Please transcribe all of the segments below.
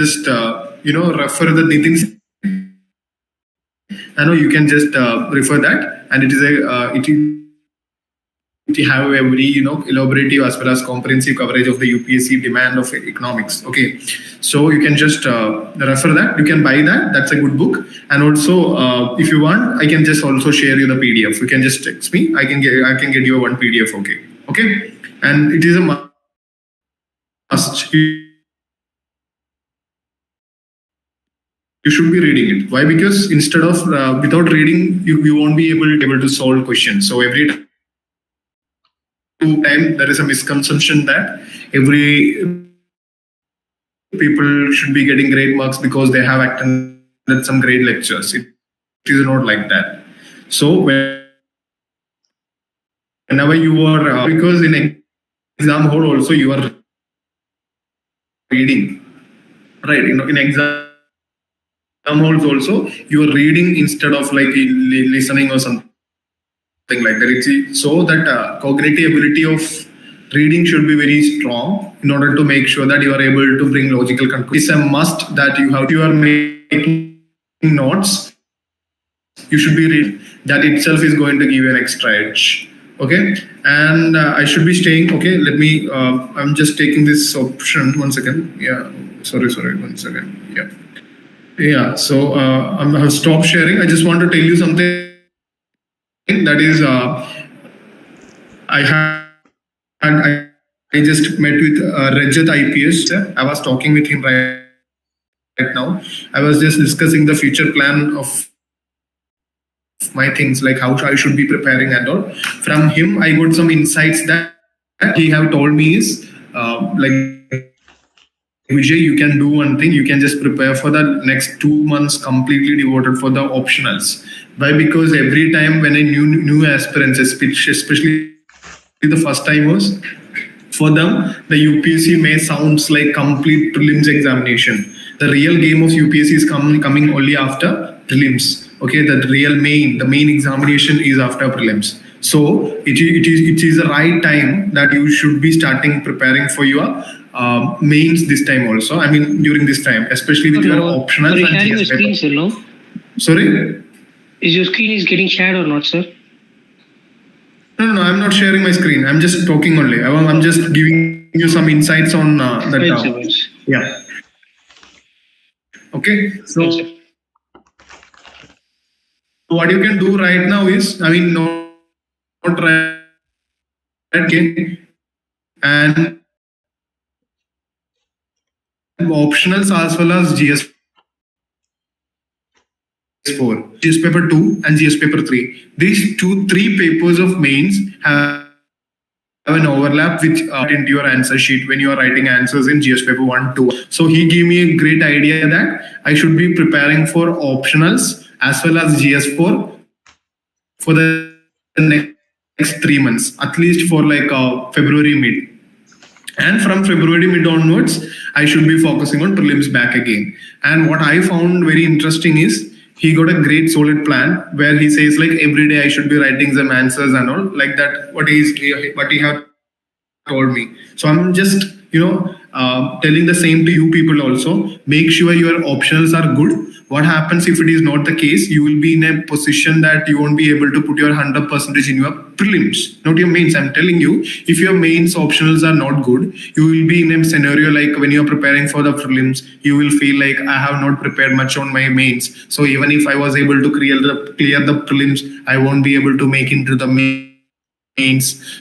just refer the things. I know you can just refer that, and it is it have a very elaborative as well as comprehensive coverage of the UPSC demand of economics. Okay, so you can just refer that. You can buy that. That's a good book. And also, if you want, I can just also share you the PDF. You can just text me. I can get you a one PDF. Okay, and it is a must. You should be reading it. Why? Because instead of without reading, you won't be able to solve questions. So every time there is a misconception that every people should be getting great marks because they have attended some great lectures. It is not like that. So whenever you are because in exam hall also you are reading, right? In exam halls also you are reading instead of like listening or something like that. So that cognitive ability of reading should be very strong in order to make sure that you are able to bring logical conclusions. It's a must that you are making notes. You should be reading. That itself is going to give you an extra edge. Okay, and I should be staying. Okay, let me. I'm just taking this option. 1 second. Yeah, sorry. 1 second. Yeah. So I have stopped sharing. I just want to tell you something. That is, I just met with Rajat IPS. I was talking with him right now. I was just discussing the future plan of my things, like how I should be preparing and all. From him, I got some insights that he have told me is like, Vijay, you can do one thing. You can just prepare for the next 2 months completely devoted for the optionals. Why? Because every time when a new aspirants, especially the first timers, for them the UPSC may sounds like complete prelims examination. The real game of UPSC is coming only after prelims. Okay, the main examination is after prelims. So it is the right time that you should be starting preparing for your mains this time also. I mean during this time, especially with your optional. Are you sharing your screen, sir? No. Sorry. Is your screen getting shared or not, sir? No, I'm not sharing my screen. I'm just talking only. I'm just giving you some insights on that. Yeah. Okay. So what you can do right now is, I mean, not right again, and optionals as well as GS4, GS paper 2 and GS paper 3. These 3 papers of mains have an overlap with into your answer sheet when you are writing answers in GS paper 1, 2. So he gave me a great idea that I should be preparing for optionals as well as GS4 for the next 3 months, at least for like February mid. And from February mid onwards, I should be focusing on prelims back again. And what I found very interesting is he got a great solid plan where he says like every day I should be writing some answers and all like that. What he have told me. So I'm just telling the same to you people also. Make sure your optionals are good. What happens if it is not the case? You will be in a position that you won't be able to put your 100% in your prelims, not your mains. I'm telling you, if your mains optionals are not good, you will be in a scenario like when you're preparing for the prelims, you will feel like I have not prepared much on my mains. So even if I was able to clear the prelims, I won't be able to make into the mains.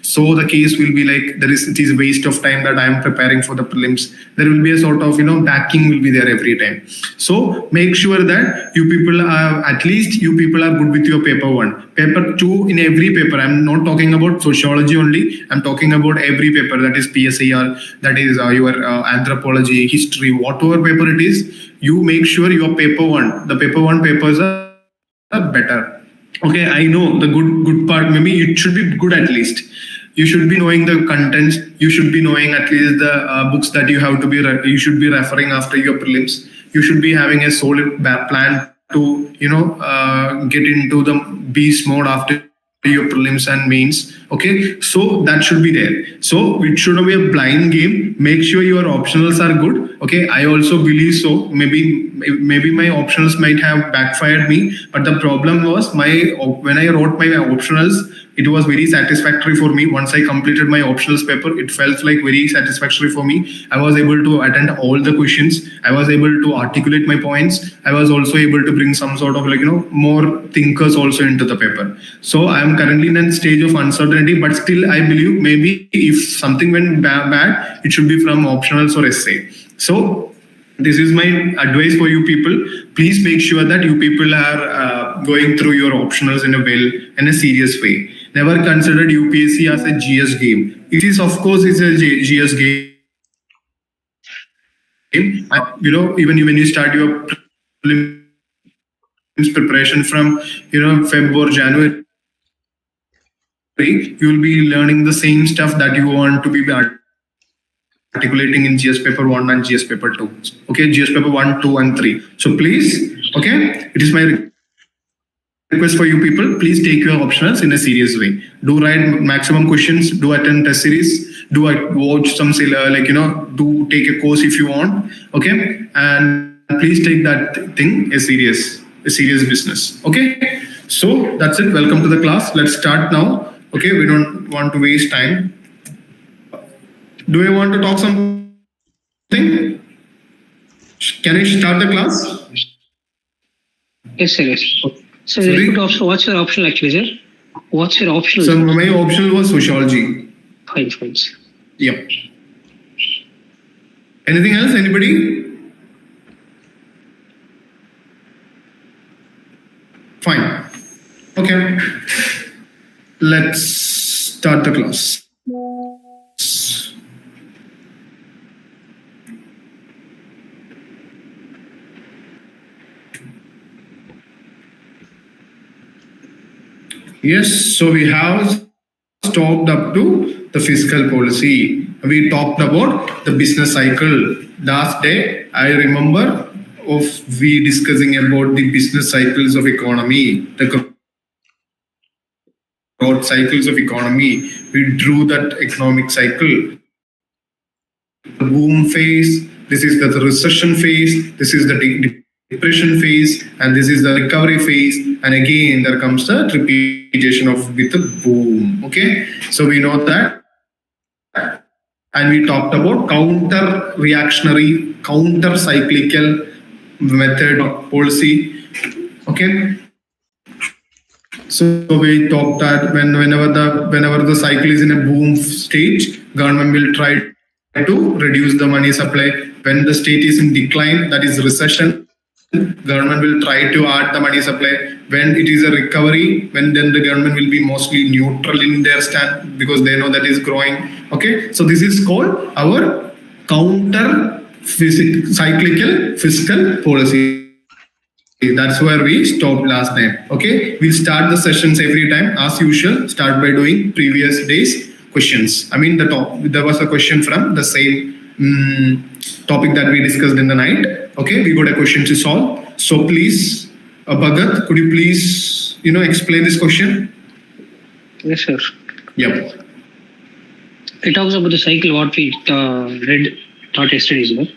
So the case will be like it is waste of time that I am preparing for the prelims. There will be a sort of backing will be there every time. So make sure that you people are good with your paper 1, paper 2. In every paper, I'm not talking about sociology only. I'm talking about every paper, that is PSIR, that is your anthropology, history, whatever paper it is. You make sure your paper 1, the paper 1 papers are better. Okay, I know the good part. Maybe it should be good at least. You should be knowing the contents. You should be knowing at least the books that you have to be. You should be referring after your prelims. You should be having a solid plan to get into the beast mode after your prelims and mains. Okay, so that should be there. So it shouldn't be a blind game. Make sure your optionals are good. Okay, I also believe so. Maybe my optionals might have backfired me, but the problem was when I wrote my optionals, it was very satisfactory for me. Once I completed my optionals paper, it felt like very satisfactory for me. I was able to attend all the questions. I was able to articulate my points. I was also able to bring some sort of more thinkers also into the paper. So I am currently in a stage of uncertainty, but still I believe maybe if something went bad, it should be from optionals or essay. So this is my advice for you people. Please make sure that you people are going through your optionals in a serious way. Never considered UPSC as a GS game. It is, of course, it's a GS game. Even when you start your prelims preparation from Feb or January, you will be learning the same stuff that you want to be articulating in GS paper 1 and GS paper 2. Okay, GS paper 1, 2 and 3. So please, okay, it is my request for you people, please take your optionals in a serious way. Do write maximum questions, do attend test series, do watch some do take a course if you want. Okay, and please take that thing a serious business. Okay, so that's it. Welcome to the class. Let's start now. Okay, we don't want to waste time. Do you want to talk something? Can I start the class? Yes, sir. Yes. So what's your optional actually, sir? What's your optional? So my optional was sociology. Fine. Yep. Anything else? Anybody? Fine. Okay. Let's start the class. Yes, so we have stopped up to the fiscal policy. We talked about the business cycle. Last day, I remember we discussing about the business cycles of economy, the growth cycles of economy. We drew that economic cycle. The boom phase, this is the recession phase, this is the depression phase, and this is the recovery phase, and again there comes the repetition with the boom. Okay, so we know that, and we talked about counter reactionary, counter cyclical method of policy. Okay, so we talked that whenever the cycle is in a boom stage, government will try to reduce the money supply. When the state is in decline, that is recession, government will try to add the money supply. When it is a recovery, then the government will be mostly neutral in their stand because they know that is growing. Okay, so this is called our counter cyclical fiscal policy. That's where we stopped last time. Okay, we'll start the sessions every time as usual. Start by doing previous days questions. I mean there was a question from the same topic that we discussed in the night. Okay, we got a question to solve. So please, Bhagat, could you please explain this question? Yes, sir. Yep. It talks about the cycle what we taught yesterday, sir.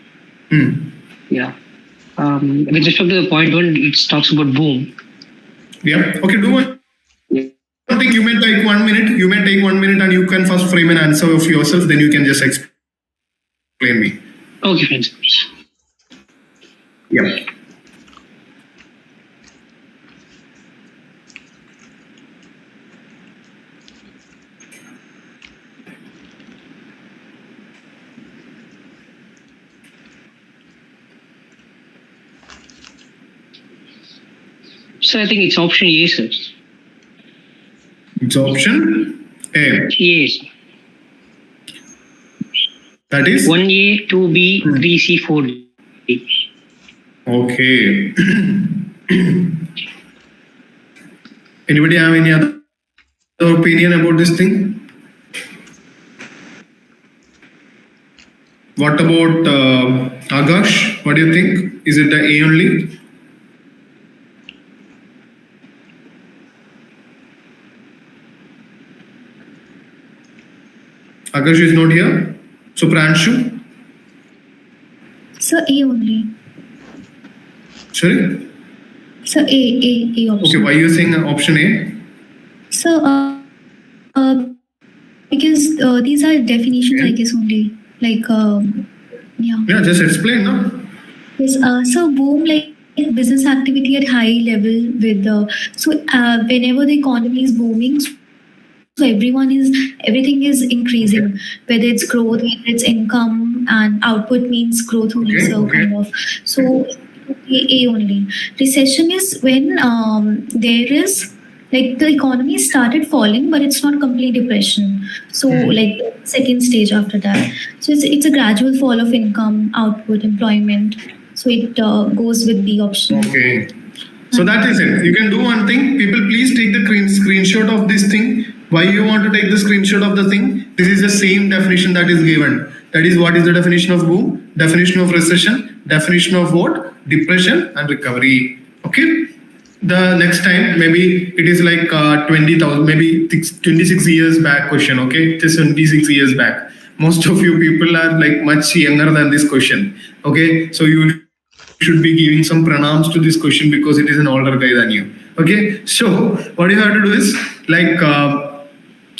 Yeah. With respect to the point 1, it talks about boom. Yeah. Okay, do one. I think you may take 1 minute. You may take 1 minute and you can first frame an answer of yourself, then you can just explain me. Okay, fine, sir. Yeah. So I think it's option A, sir. It's option A. Yes. That is 1A, 2B, 3C, 4D. Okay. Anybody have any other opinion about this thing? What about Agash? What do you think? Is it the A only? Akash is not here. So Pranshu? So A only. Sorry? So A option. Okay, why are you saying option A? So because these are definitions, I guess only. Like yeah. Yeah, just explain, no? Yes. So boom, like business activity at high level with whenever the economy is booming, so everything is increasing, whether it's growth, whether it's income, and output means growth only. Kind of. So A only. Recession is when there is like the economy started falling, but it's not complete depression. So like second stage after that. So it's a gradual fall of income, output, employment. So it goes with the option. Okay. So that is it. You can do one thing. People, please take the screenshot of this thing. Why you want to take the screenshot of the thing? This is the same definition that is given. That is, what is the definition of boom? Definition of recession? Definition of what? Depression and recovery. Okay. The next time, maybe it is like 20,000, maybe 26 years back question. Okay. Just 26 years back. Most of you people are like much younger than this question. Okay. So you should be giving some pranams to this question because it is an older guy than you. Okay, so what you have to do is like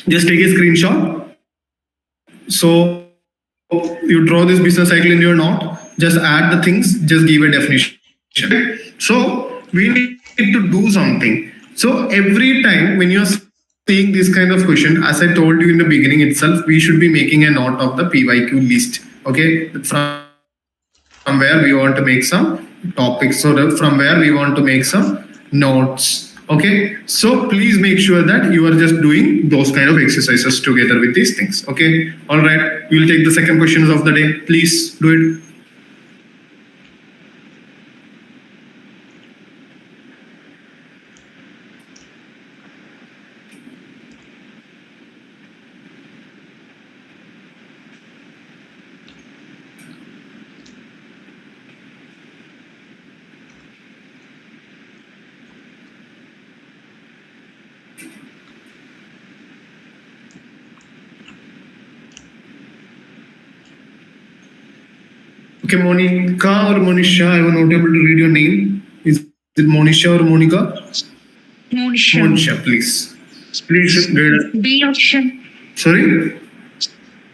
just take a screenshot. So you draw this business cycle in your note, just add the things, just give a definition. So we need to do something. So every time when you're seeing this kind of question, as I told you in the beginning itself, we should be making a note of the PYQ list. Okay, from where we want to make some topics, so from where we want to make some notes. Okay, so please make sure that you are just doing those kind of exercises together with these things. Okay, all right, we will take the second questions of the day. Please do it. Okay, Monica or Monisha, I was not able to read your name. Is it Monisha or Monica? Monisha. Monisha, please. Please read. B option. Sorry?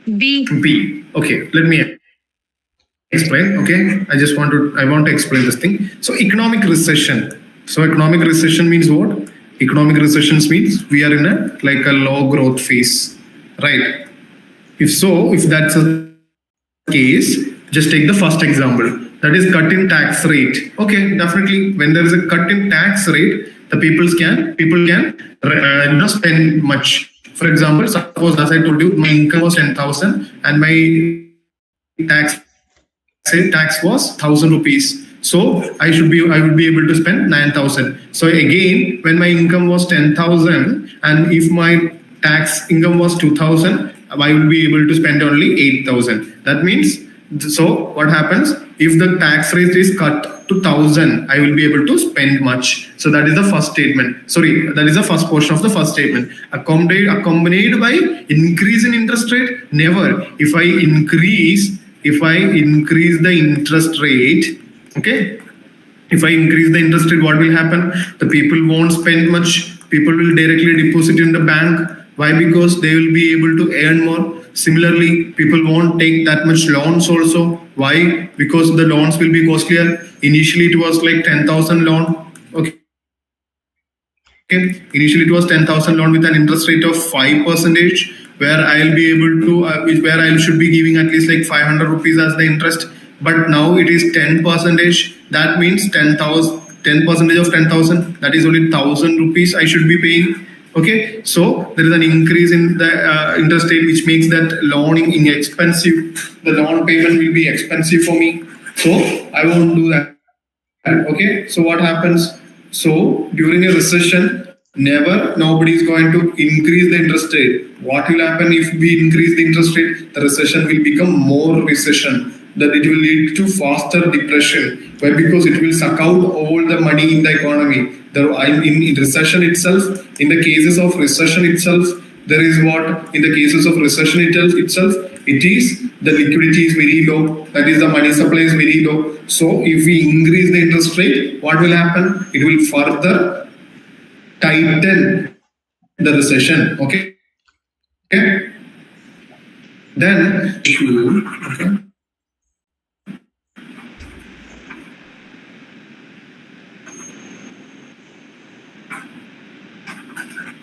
B. B. Okay, let me explain. Okay, I want to explain this thing. So economic recession. So economic recession means what? Economic recession means we are in a low growth phase, right? If that's the case, just take the first example, that is cut in tax rate. Okay, definitely when there is a cut in tax rate, the people can spend much. For example, suppose as I told you, my income was 10,000 and my tax was 1,000 rupees. So I would be able to spend 9,000. So again, when my income was 10,000 and if my tax income was 2,000, I will be able to spend only 8,000. That means, so what happens if the tax rate is cut to 1,000? I will be able to spend much. So that is the first statement. Sorry, that is the first portion of the first statement. Accompanied by increase in interest rate? Never. If I increase the interest rate, okay. If I increase the interest rate, what will happen? The people won't spend much. People will directly deposit in the bank. Why? Because they will be able to earn more. Similarly, people won't take that much loans also. Why? Because the loans will be costlier. Initially, it was like 10,000 loan. Okay. Initially, it was 10,000 loan with an interest rate of 5%, where I'll be able to, where I should be giving at least like 500 rupees as the interest. But now it is 10%. That means 10% of 10,000. That is only 1,000 rupees I should be paying. Okay, so there is an increase in the interest rate, which makes that loaning inexpensive. The loan payment will be expensive for me, so I won't do that. Okay, so what happens? So during a recession, nobody is going to increase the interest rate. What will happen if we increase the interest rate? The recession will become more recession. That it will lead to faster depression. Why? Because it will suck out all the money in the economy. In recession itself, in the cases of recession itself, There is what in the cases of recession itself, it is the liquidity is very low. That is the money supply is very low. So if we increase the interest rate, what will happen? It will further tighten the recession. Okay. Then okay.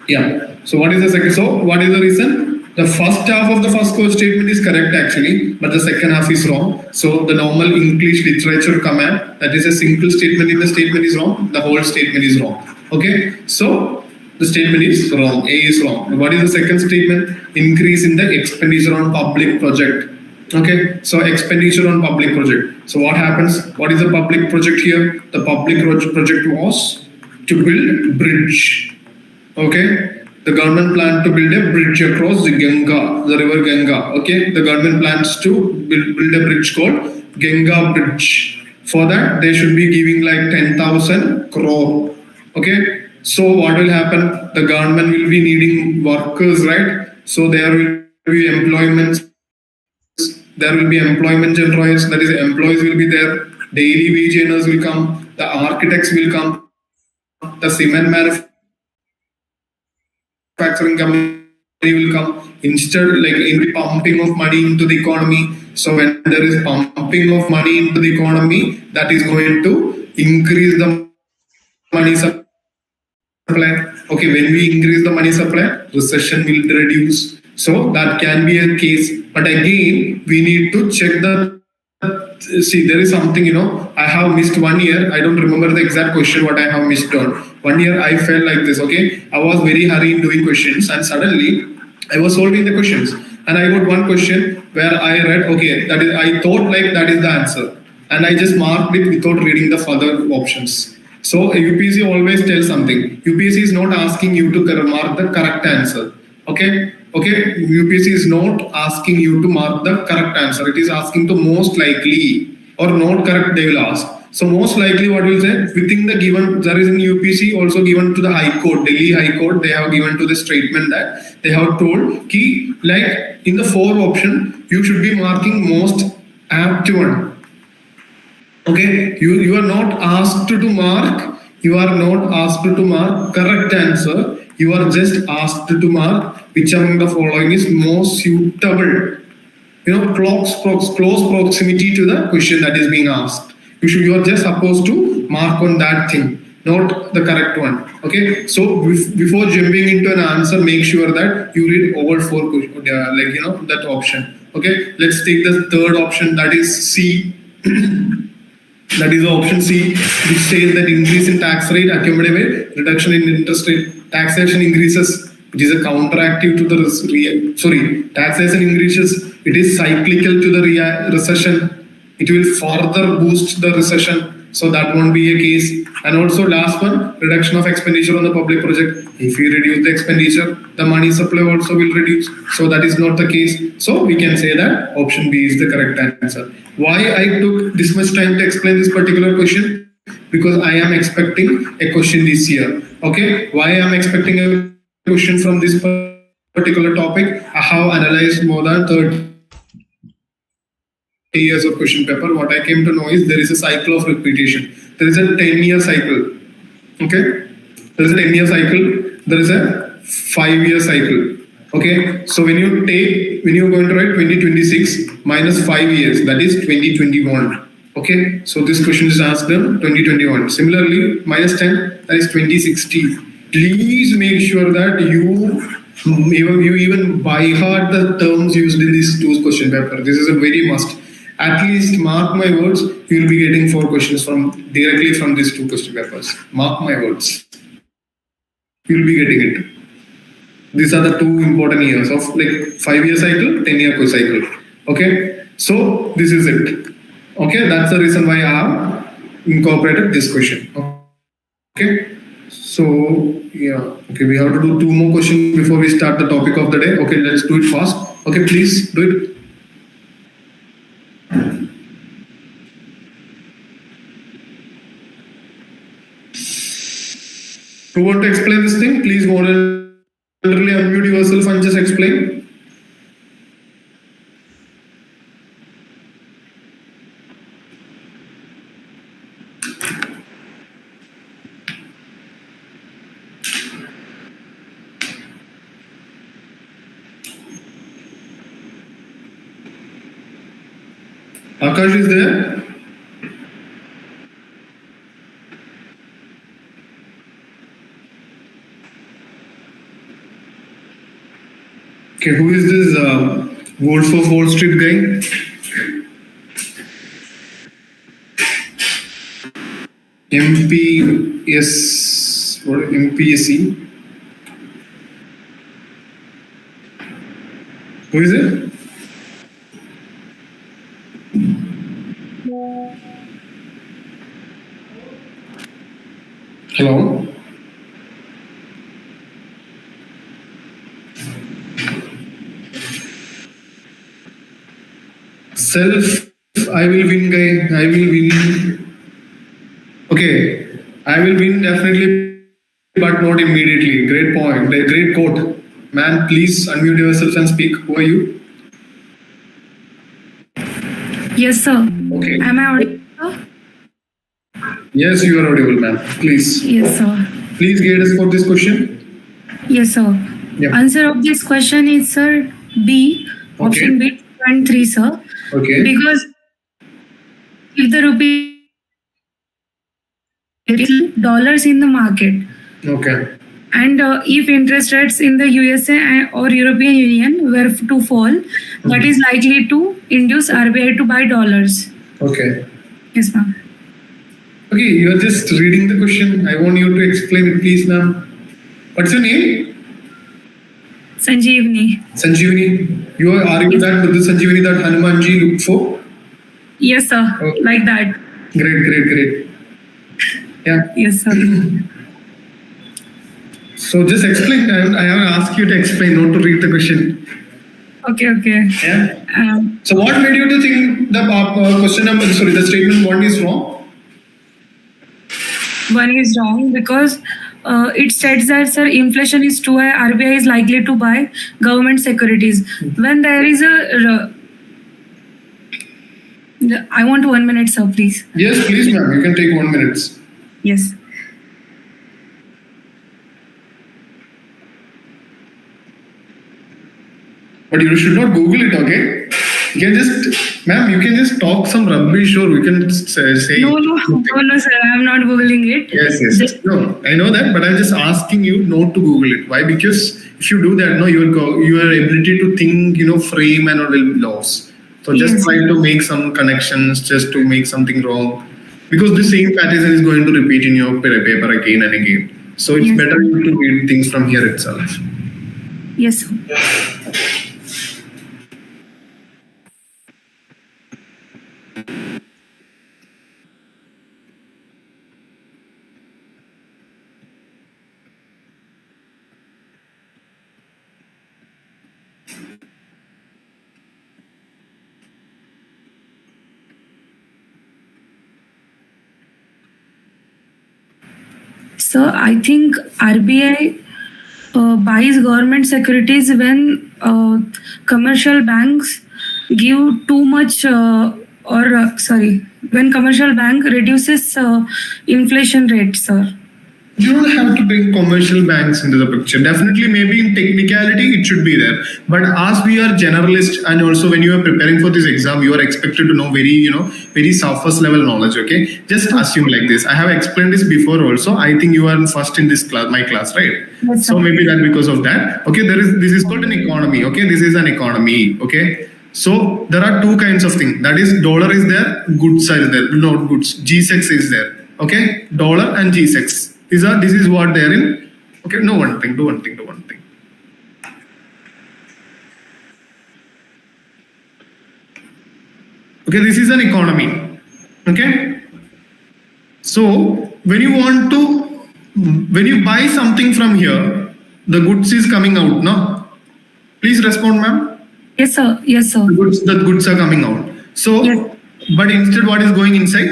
Yeah. So what is the second? So what is the reason? The first half of the first quote statement is correct actually, but the second half is wrong. So the normal English literature command, that is a single statement in the statement is wrong. The whole statement is wrong. Okay. So the statement is wrong. A is wrong. What is the second statement? Increase in the expenditure on public project. Okay. So expenditure on public project. So what happens? What is the public project here? The public project was to build bridge. Okay, the government planned to build a bridge across the Ganga, the river Ganga. Okay, the government plans to build a bridge called Ganga Bridge. For that, they should be giving like 10,000 crore. Okay, so what will happen? The government will be needing workers, right? So there will be employment. There will be employment generators. That is, employees will be there. Daily wage earners will come. The architects will come. The cement manufacturing company will come. Instead, like in pumping of money into the economy. So when there is pumping of money into the economy, that is going to increase the money supply. Okay, when we increase the money supply, recession will reduce. So that can be a case. But again, we need to check the. See, there is something, I have missed 1 year. I don't remember the exact question what I have missed on. 1 year I felt like this, okay? I was very hurried doing questions and suddenly I was solving the questions. And I got one question where I read, okay, that is, I thought like that is the answer. And I just marked it without reading the further options. So UPSC always tells something. UPSC is not asking you to mark the correct answer. Okay, UPSC is not asking you to mark the correct answer. It is asking to most likely or not correct they will ask. So most likely what will say within the given, there is in UPSC also given to the High Court, Delhi High Court, they have given to the statement that they have told key like in the 4 option you should be marking most apt one. Okay, you are not asked to mark. You are not asked to mark correct answer. You are just asked to mark which among the following is most suitable. Close proximity to the question that is being asked. You are just supposed to mark on that thing, not the correct one. Okay. So before jumping into an answer, make sure that you read all 4 questions, that option. Okay. Let's take the third option, that is C. That is option C, which says that increase in tax rate accumulated reduction in interest rate. Taxation increases, it is a counteractive to the taxation increases, it is cyclical to the recession. It will further boost the recession. So that won't be a case. And also last one, reduction of expenditure on the public project. If we reduce the expenditure, the money supply also will reduce. So that is not the case. So we can say that option B is the correct answer. Why I took this much time to explain this particular question? Because I am expecting a question this year. Okay, why I am expecting a question from this particular topic? I have analyzed more than 30 years of question paper. What I came to know is there is a cycle of repetition. There is a 10-year cycle. Okay, there is a 10-year cycle. There is a 5-year cycle. Okay, so when you're going to write 2026 minus 5 years, that is 2021. Okay, so this question is asked in 2021. Similarly, minus 10, that is 2060. Please make sure that you even by heart the terms used in this 2 question paper. This is a very must. At least mark my words, you will be getting 4 questions directly from these 2 question papers. Mark my words. You will be getting it. These are the 2 important years of like 5-year cycle, 10-year cycle. Okay, so this is it. Okay, that's the reason why I have incorporated this question. Okay, so yeah, okay, we have to do 2 more questions before we start the topic of the day. Okay, let's do it fast. Okay, please do it. Who want to explain this thing? Please volunteer voluntarily unmute yourself and just explain? Akash is there? Okay, who is this Wolf of Wall Street guy? MPS, what? MPSC? Who is it? Hello? Self, I will win guy, I will win. Okay, I will win definitely, but not immediately. Great point, great quote. Man, please unmute yourself and speak. Who are you? Yes, sir. Okay. Am I audible, sir? Yes, you are audible, ma'am. Please. Yes, sir. Please guide us for this question. Yes, sir. Yeah. Answer of this question is, sir, B. Option B, 2 and 3, sir. Okay. Because if the rupee dollars in the market, Okay. and if interest rates in the USA or European Union were to fall, that is likely to induce RBI to buy dollars. Okay. Yes, ma'am. Okay, you are just reading the question. I want you to explain it, please, ma'am. What's your name? Sanjeevani. Sanjeevani. You are you that with the Sanjeevani that Hanumanji looked for? Yes, sir. Okay. Like that. Great. Yeah. Yes, sir. So just explain. I have asked you to explain, not to read the question. Okay. Yeah. So what made you to think the the statement 1 is wrong? One is wrong because it states that, sir, inflation is too high, RBI is likely to buy government securities. When there is I want 1 minute, sir, please. Yes, please, ma'am. You can take 1 minute. Yes. But you should not Google it, okay? You can just, ma'am, you can just talk some rubbish or we can just say. No, sir, I am not Googling it. Yes. Just, No, I know that, but I'm just asking you not to Google it. Why? Because if you do that, no, your ability to think, frame and all will be lost. So just Yes. try to make some connections, just to make something wrong. Because the same pattern is going to repeat in your paper again and again. So it's Yes. better to read things from here itself. yes, sir. So I think RBI buys government securities when commercial banks give too much when commercial bank reduces inflation rate, sir. You don't have to bring commercial banks into the picture. Definitely, maybe in technicality, it should be there. But as we are generalists, and also when you are preparing for this exam, you are expected to know very surface level knowledge. Okay, just assume like this. I have explained this before also. I think you are first in this class, my class, right? Yes, So sir. maybe that because of that. Okay, this is called an economy. Okay, this is an economy. Okay. So there are two kinds of things. That is, dollar is there, goods are there. Not goods. G6 is there. Okay, dollar and G6. This is what they are in. Okay, do one thing. Okay, this is an economy. Okay. So when you buy something from here, the goods is coming out, no? Please respond, ma'am. Yes, sir. The goods are coming out. So, Yes. but instead, what is going inside?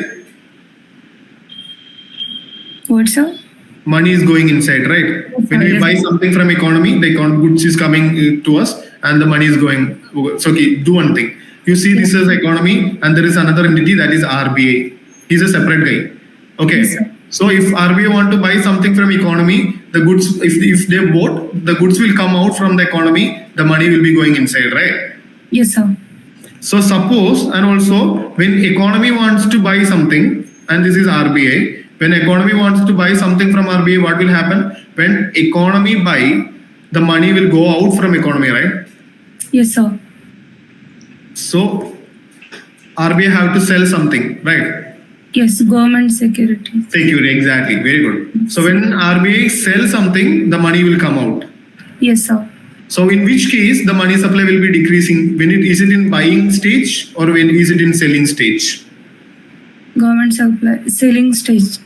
What, sir? money is going inside, right? When we buy something from economy, the goods is coming to us and the money is going. So okay, do one thing. You see this as economy and there is another entity that is RBI. He's a separate guy. Okay. Yes, sir. So if RBI want to buy something from economy, the goods, if they bought, the goods will come out from the economy, the money will be going inside, right? Yes, sir. So suppose, and also when economy wants to buy something, and this is RBI, when economy wants to buy something from RBI, what will happen? When economy buy, the money will go out from economy, right? Yes, sir. So RBI have to sell something, right? Yes, government security. Security, exactly. Very good. So when RBI sells something, the money will come out. Yes, sir. So in which case the money supply will be decreasing? When is it in buying stage or when is it in selling stage? Government supply selling stage.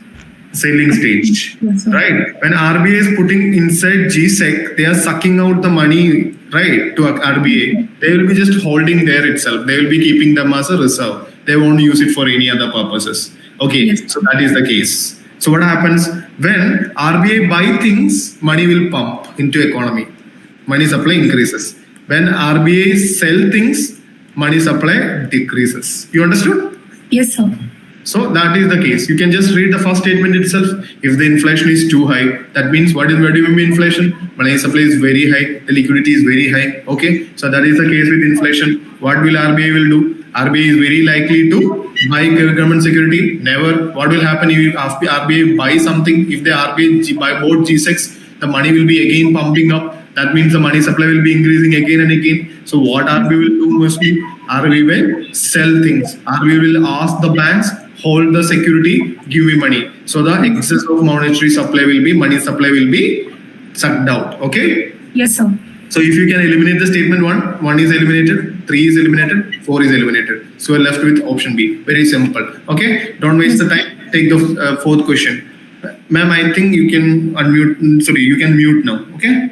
Selling stage, Yes, sir. right? When RBI is putting inside GSEC, they are sucking out the money, right, to RBI. They will be just holding there itself. They will be keeping them as a reserve. They won't use it for any other purposes. Okay, Yes. so that is the case. So what happens when RBI buy things, money will pump into economy. Money supply increases. When RBI sell things, money supply decreases. You understood? Yes, sir. So that is the case. You can just read the first statement itself. If the inflation is too high, that means what do you mean inflation? Money supply is very high, the liquidity is very high. Okay, so that is the case with inflation. What will RBI will do? RBI is very likely to buy government security. Never. What will happen if RBI buy something? If the RBI bought G6, the money will be again pumping up. That means the money supply will be increasing again and again. So what RBI will do mostly? RBI will sell things. RBI will ask the banks, hold the security, give me money. So the excess of monetary supply will be, money supply will be sucked out. Okay. Yes, sir. So if you can eliminate the statement 1 is eliminated, 3 is eliminated, 4 is eliminated. So we're left with option B. Very simple. Okay. Don't waste the time. Take the fourth question. Ma'am, I think you can unmute. Sorry, you can mute now. Okay.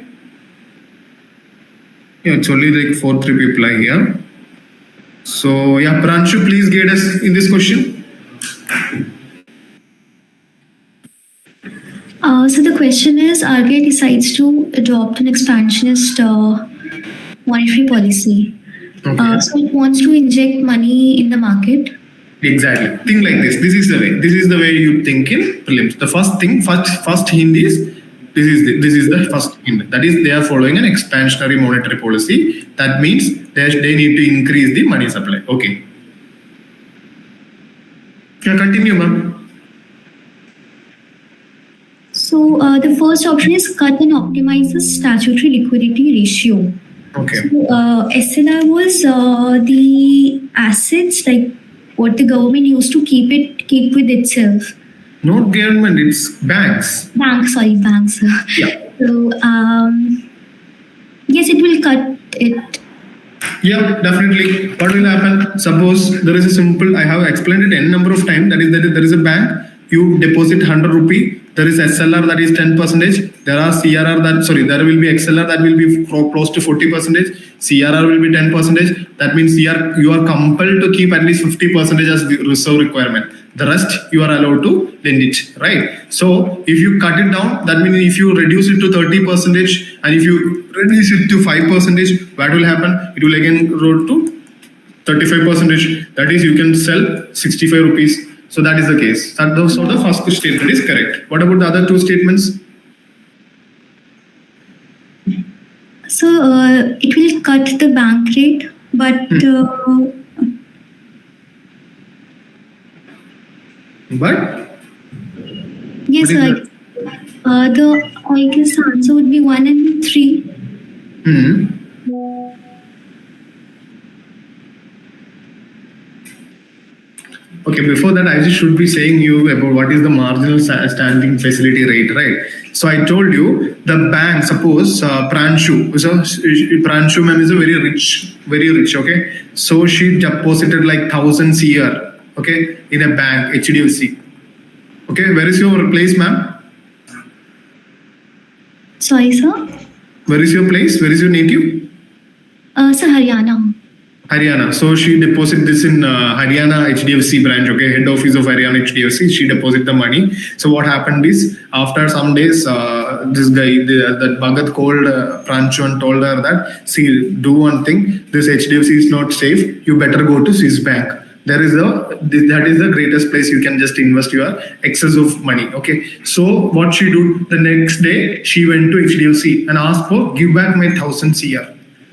Yeah, it's only like 4-3 people are here. So yeah, Pranshu, please guide us in this question. So the question is, RBI decides to adopt an expansionist monetary policy. Okay. So it wants to inject money in the market. Exactly. Think like this. This is the way. This is the way you think in prelims. The first thing, first hint is this is the first hint. That is, they are following an expansionary monetary policy. That means they need to increase the money supply. Okay. Yeah, continue, ma'am. So the first option is cut and optimize the statutory liquidity ratio. Okay. So, SLR was the assets like what the government used to keep with itself. Not government, it's banks. Banks. Yeah. So yes, it will cut it. Yeah, definitely. What will happen? Suppose there is a simple, I have explained it n number of times, that is there is a bank, you deposit 100 rupee, there is SLR that is 10%, there are CRR there will be XLR that will be close to 40%, CRR will be 10%, that means you are compelled to keep at least 50% as the reserve requirement. The rest you are allowed to lend it, right? So if you cut it down, that means if you reduce it to 30% and if you reduce it to 5%, what will happen? It will again go to 35%. That is, you can sell 65 rupees. So that is the case. So the first statement is correct. What about the other two statements? So it will cut the bank rate, but yes, what is I guess the answer would be 1 and 3. Okay, before that, I just should be saying you about what is the marginal standing facility rate, right? So I told you the bank, suppose Pranshu, so Pranshu ma'am is a very rich, okay? So she deposited like 1,000 CR, okay, in a bank, HDFC. Okay, where is your place, ma'am? Sorry, sir. Where is your place? Where is your native? Sir, Haryana. Haryana. So she deposit this in Haryana HDFC branch, okay, head office of Haryana HDFC. She deposit the money. So what happened is, after some days, this guy, that Bhagat called Pranchu and told her that, see, do one thing. This HDFC is not safe. You better go to Swiss Bank. That is the greatest place you can just invest your excess of money. Okay. So what she do the next day, she went to HDFC and asked for give back my 1,000 CR.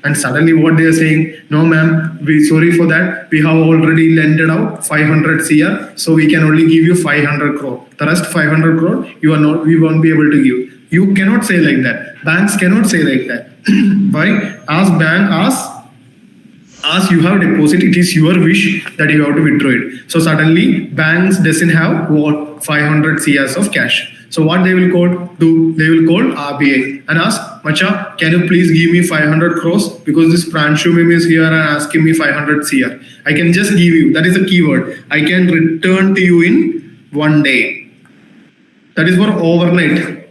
And suddenly what they are saying, no ma'am, we sorry for that. We have already lended out 500 CR. So we can only give you 500 crore. The rest 500 crore, we won't be able to give. You cannot say like that. Banks cannot say like that. Why? As you have deposit, it is your wish that you have to withdraw it. So suddenly banks doesn't have 500 CRs of cash. So what they will do? They will call RBI and ask, Macha, can you please give me 500 crores? Because this Pranshu meme is here and asking me 500 CR. I can just give you. That is a keyword. I can return to you in 1 day. That is for overnight.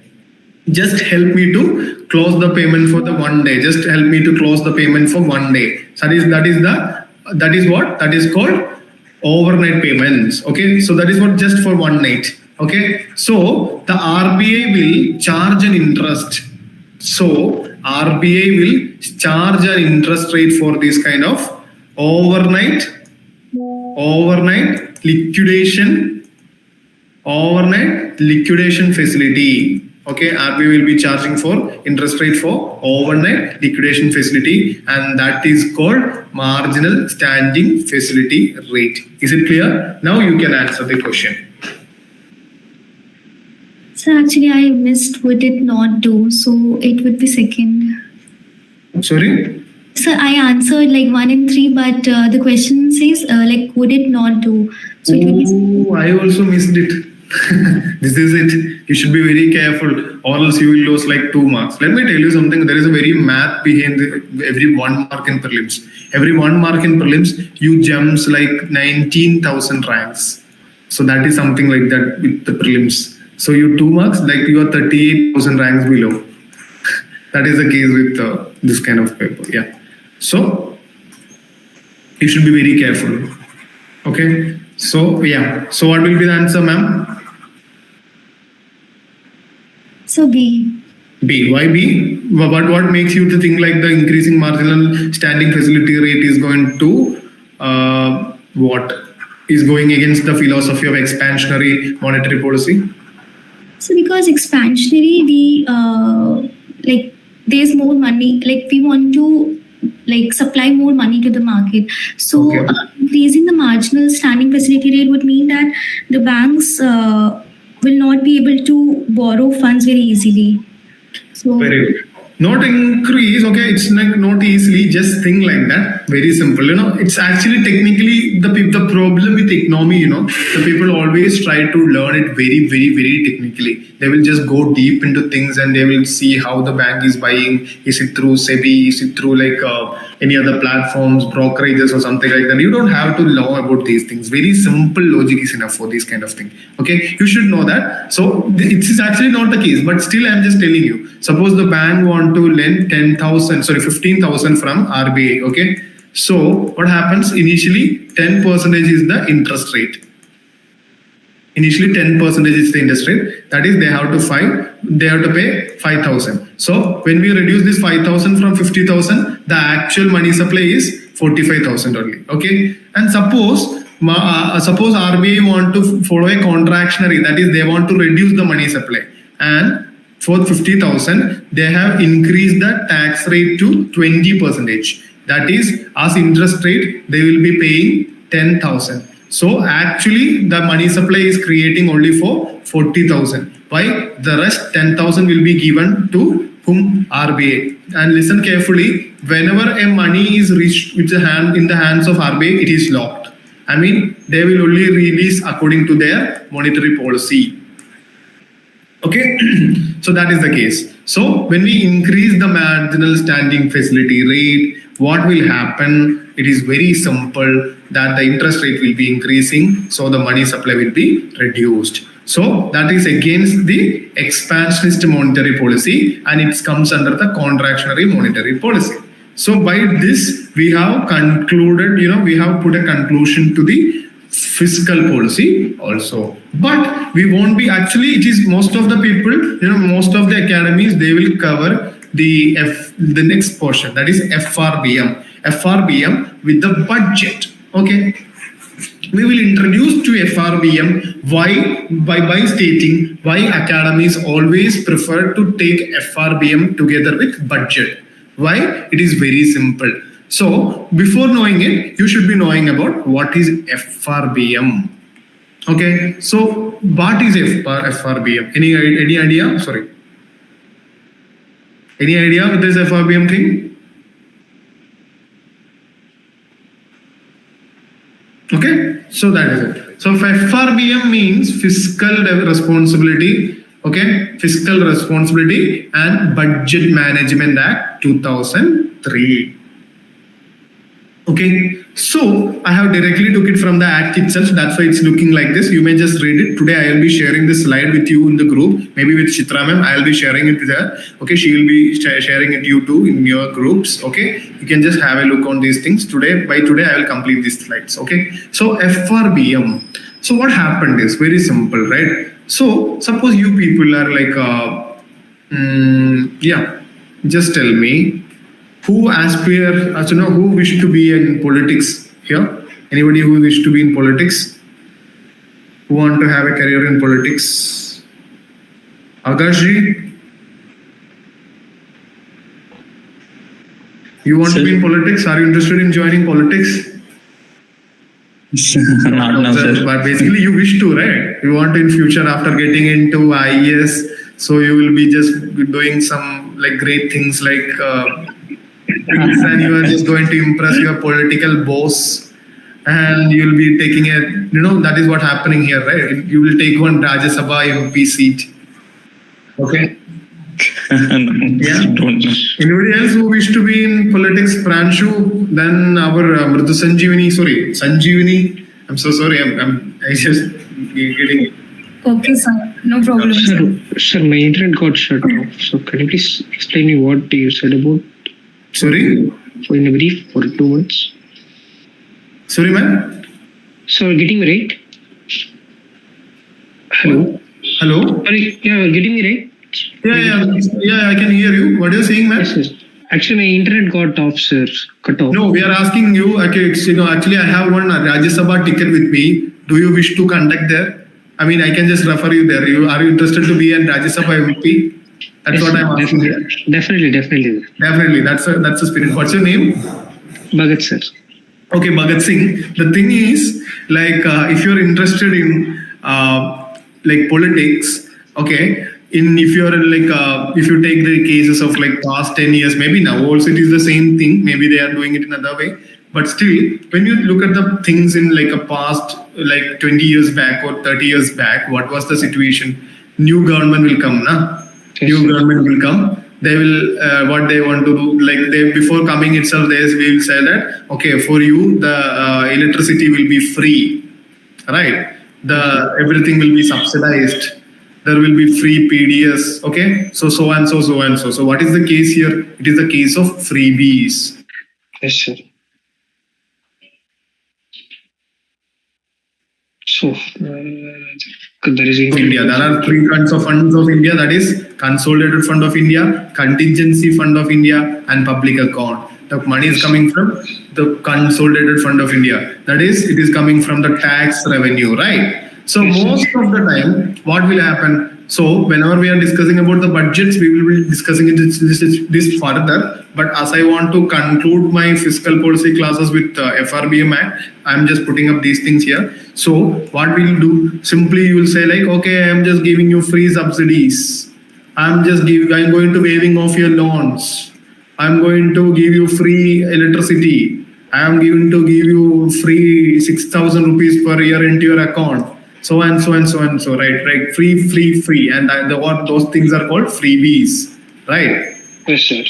Just help me to close the payment for the 1 day. Just help me to close the payment for 1 day. So that is called overnight payments. Okay. So that is what just for 1 night. Okay. So the RBI will charge an interest. So RBI will charge an interest rate for this kind of overnight liquidation facility. Okay, RBI will be charging for interest rate for overnight liquidation facility, and that is called marginal standing facility rate. Is it clear? Now you can answer the question. So actually I missed would it not do, so it would be second. Sorry? So I answered like 1 and 3, but the question says like would it not do? So it would be. I also missed it. This is it. You should be very careful, or else you will lose like 2 marks. Let me tell you something. There is a very math behind every 1 mark in prelims. Every 1 mark in prelims, you jumps like 19,000 ranks. So that is something like that with the prelims. So you 2 marks, like you are 38,000 ranks below. That is the case with this kind of paper. Yeah. So you should be very careful. Okay. So yeah. So what will be the answer, ma'am? So B. B. Why B? What makes you to think like the increasing marginal standing facility rate is going to what is going against the philosophy of expansionary monetary policy? So because expansionary, we like there's more money. Like we want to like supply more money to the market. So Okay. Increasing the marginal standing facility rate would mean that the banks will not be able to borrow funds very easily. So Very good. Not increase, okay, it's like not easily, just think like that. Very simple, it's actually technically the problem with economy, the people always try to learn it very, very, very technically. They will just go deep into things and they will see how the bank is buying. Is it through SEBI? Is it through like any other platforms, brokerages or something like that? You don't have to know about these things. Very simple logic is enough for this kind of thing. Okay, you should know that. So it is actually not the case, but still I'm just telling you. Suppose the bank want to lend 15,000 from RBI. Okay, so what happens initially? 10% is the interest rate. Initially 10% is the interest rate. That is they have to pay 5,000. So when we reduce this 5,000 from 50,000, the actual money supply is 45,000 only. Okay, and suppose RBI want to follow a contractionary, that is they want to reduce the money supply, and for 50,000 they have increased the tax rate to 20%. That is, as interest rate they will be paying 10,000. So actually the money supply is creating only for 40,000. Why? The rest 10,000 will be given to whom? RBI. And listen carefully, whenever a money is reached in the hands of RBI, it is locked. I mean, they will only release according to their monetary policy. Okay, so that is the case. So when we increase the marginal standing facility rate, what will happen? It is very simple, that the interest rate will be increasing, so the money supply will be reduced. So that is against the expansionist monetary policy, and it comes under the contractionary monetary policy. So by this, we have concluded, we have put a conclusion to the fiscal policy also. But we won't be, actually, it is most of the people, most of the academies, they will cover the next portion, that is FRBM. FRBM with the budget. Okay. We will introduce to FRBM why by stating why academies always prefer to take FRBM together with budget. Why? It is very simple. So before knowing it, you should be knowing about what is FRBM. Okay. So what is FRBM? Any idea? Sorry. Any idea with this FRBM thing? Okay, so that is it. So FRBM means fiscal responsibility, okay, fiscal responsibility and Budget Management Act 2003. Okay, so I have directly took it from the act itself. That's why it's looking like this. You may just read it. Today I will be sharing this slide with you in the group. Maybe with Chitra ma'am, I will be sharing it with her. Okay, she will be sharing it you too in your groups. Okay, you can just have a look on these things. By today I will complete these slides. Okay, so FRBM. So what happened is very simple, right? So suppose you people are like, just tell me. Who who wish to be in politics here? Anybody who wish to be in politics? Who want to have a career in politics? Agashji? You want to be in politics? Are you interested in joining politics? Not now, sir. But basically you wish to, right? You want to in future after getting into IAS, so you will be just doing some like great things like and you are just going to impress your political boss and you will be taking that is what happening here, right? You will take one Rajya Sabha MP seat. Okay. Yeah. Anybody else who wish to be in politics? Pranshu, then our Mridu Sanjeevani. I'm so sorry. I just getting. Okay, sir. No problem. Sir, my internet got shut off. So can you please explain me what you said about? Sorry? For in a brief for 2 months. Sorry, man? So getting me right? Hello? Hello? Sorry, yeah, getting me right? Yeah, I can hear you. What are you saying, man? Yes. Actually, my internet got off, sir. Cut off. No, we are asking you. Okay, actually, I have one Rajya Sabha ticket with me. Do you wish to conduct there? I mean, I can just refer you there. Are you interested to be a Rajya Sabha MP? That's what I'm asking. Definitely. Definitely. That's the spirit. What's your name? Bhagat, sir. Okay, Bhagat Singh. The thing is, like, if you're interested in like politics, okay. If you're like, if you take the cases of like past 10 years, maybe now also it is the same thing. Maybe they are doing it in another way. But still, when you look at the things in like a past, like 20 years back or 30 years back, what was the situation? New government will come, na? New government will come. They will what they want to do, like they before coming itself, they will say that okay, for you the electricity will be free, right? Everything will be subsidized. There will be free PDS. Okay, so and so. So what is the case here? It is the case of freebies. Yes, sir. So there is India. There are three kinds of funds of India. That is Consolidated Fund of India, Contingency Fund of India, and Public Account. The money is coming from the Consolidated Fund of India. That is, it is coming from the tax revenue, right? So most of the time, what will happen? So whenever we are discussing about the budgets, we will be discussing this further. But as I want to conclude my fiscal policy classes with FRBM Act, I'm just putting up these things here. So what we'll do, simply you will say like, okay, I'm just giving you free subsidies. I'm going to waiving off your loans. I'm going to give you free electricity. I am going to give you free 6,000 rupees per year into your account. So and so, right? Free. And those things are called freebies, right? Yes, sir.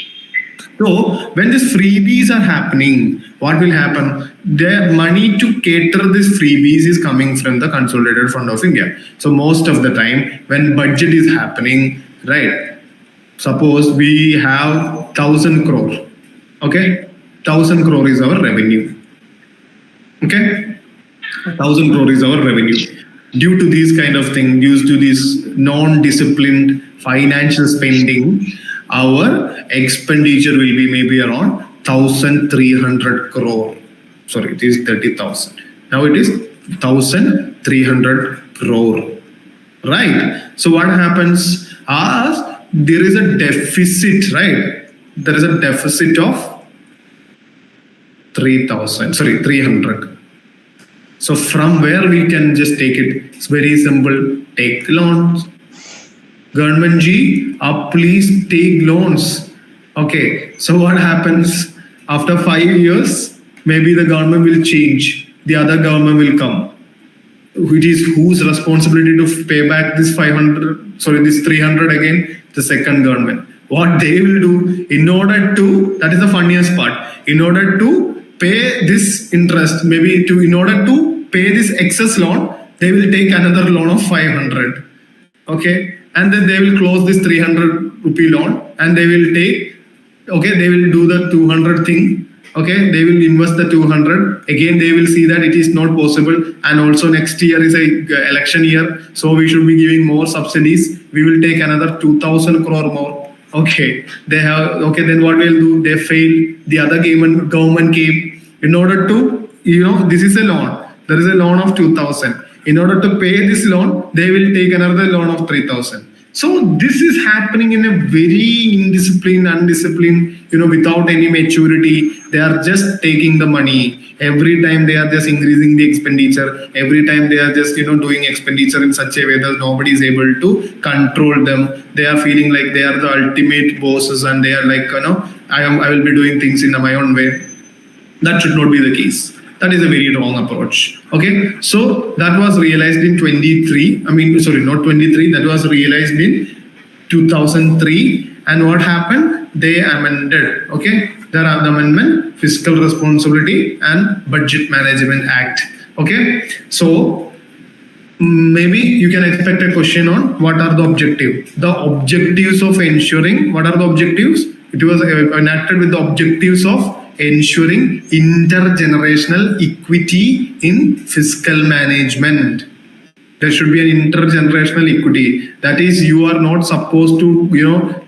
So when these freebies are happening, what will happen? The money to cater these freebies is coming from the Consolidated Fund of India. So most of the time when budget is happening, right? Suppose we have 1,000 crore. Okay, 1,000 crore is our revenue. Okay, 1,000 crore is our revenue. Due to these kind of things, due to this non-disciplined financial spending, our expenditure will be maybe around 1,300 crore. Sorry, it is 30,000. Now it is 1,300 crore. Right. So what happens? As there is a deficit, right? There is a deficit of 300. So from where we can just take it? It's very simple. Take loans. Government G, please take loans. Okay. So what happens after 5 years? Maybe the government will change. The other government will come. It is whose responsibility to pay back this 300 again? The second government. What they will do in order to, that is the funniest part, in order to pay this interest, in order to pay this excess loan, they will take another loan of 500. Okay. And then they will close this 300 rupee loan and they will take, okay, they will do the 200 thing. Okay, they will invest the 200. Again, they will see that it is not possible. And also next year is a election year. So we should be giving more subsidies. We will take another 2,000 crore more. Okay, then what we'll do? They fail. The other government came in order to, this is a loan. There is a loan of 2,000. In order to pay this loan, they will take another loan of 3,000. So this is happening in a very undisciplined, without any maturity. They are just taking the money. Every time they are just increasing the expenditure. Every time they are just, doing expenditure in such a way that nobody is able to control them. They are feeling like they are the ultimate bosses and they are like, I will be doing things in my own way. That should not be the case. That is a very wrong approach. Okay, so that was realized in 23. Not 23. That was realized in 2003. And what happened? They amended. Okay, there are the amendment, Fiscal Responsibility and Budget Management Act. Okay, so maybe you can expect a question on what are the objectives. The objectives of ensuring. What are the objectives? It was enacted with the objectives of ensuring intergenerational equity in fiscal management. There should be an intergenerational equity. That is, you are not supposed to,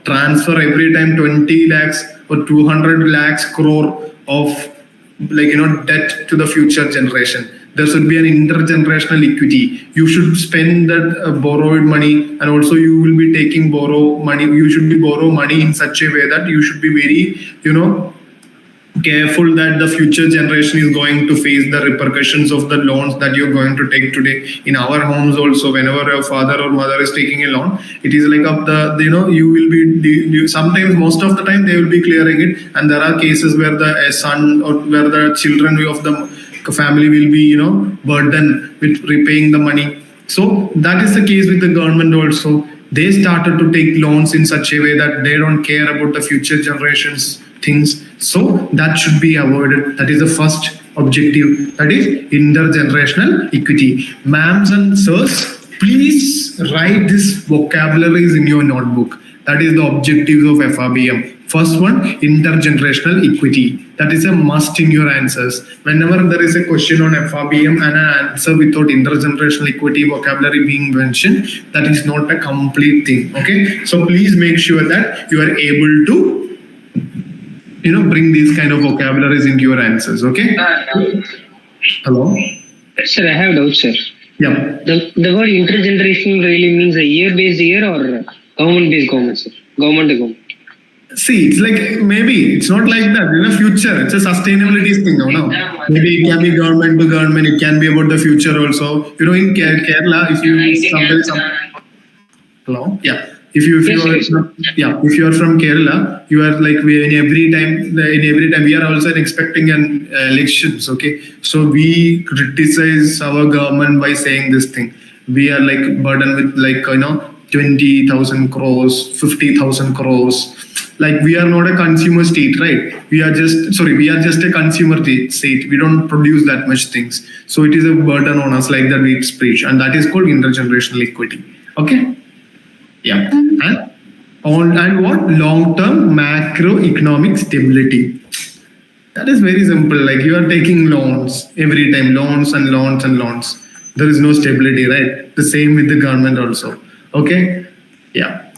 transfer every time 20 lakhs or 200 lakhs crore of debt to the future generation. There should be an intergenerational equity. You should spend that borrowed money, and also you will be taking borrow money. You should be borrow money in such a way that you should be very, careful that the future generation is going to face the repercussions of the loans that you're going to take today. In our homes also, whenever your father or mother is taking a loan, it is like you will be, sometimes most of the time they will be clearing it, and there are cases where the son or where the children of the family will be burdened with repaying the money. So that is the case with the government also. They started to take loans in such a way that they don't care about the future generations things. So that should be avoided. That is the first objective. That is intergenerational equity. Ma'ams and sirs, please write this vocabularies in your notebook. That is the objectives of FRBM. First one, intergenerational equity. That is a must in your answers. Whenever there is a question on FRBM and an answer without intergenerational equity vocabulary being mentioned, that is not a complete thing. Okay, so please make sure that you are able to bring these kind of vocabularies into your answers. Okay. Hello. Sir, I have doubts, sir. Yeah. The word intergenerational really means a year-based year or government-based government, sir? Government to government. See, it's like maybe it's not like that. In the future, it's a sustainability thing. No. Maybe it can be government to government. It can be about the future also. In Kerala, if you hello, yeah. If you are from Kerala, you are like in every time we are also expecting an elections. Okay, so we criticize our government by saying this thing. We are like burdened with 20,000 crores, 50,000 crores. Like we are not a consumer state, right? We are just a consumer state. We don't produce that much things. So it is a burden on us like that we preach, and that is called intergenerational equity. Okay. Yeah. And what? Long-term macroeconomic stability. That is very simple. Like you are taking loans every time, loans and loans and loans. There is no stability, right? The same with the government also. Okay, yeah.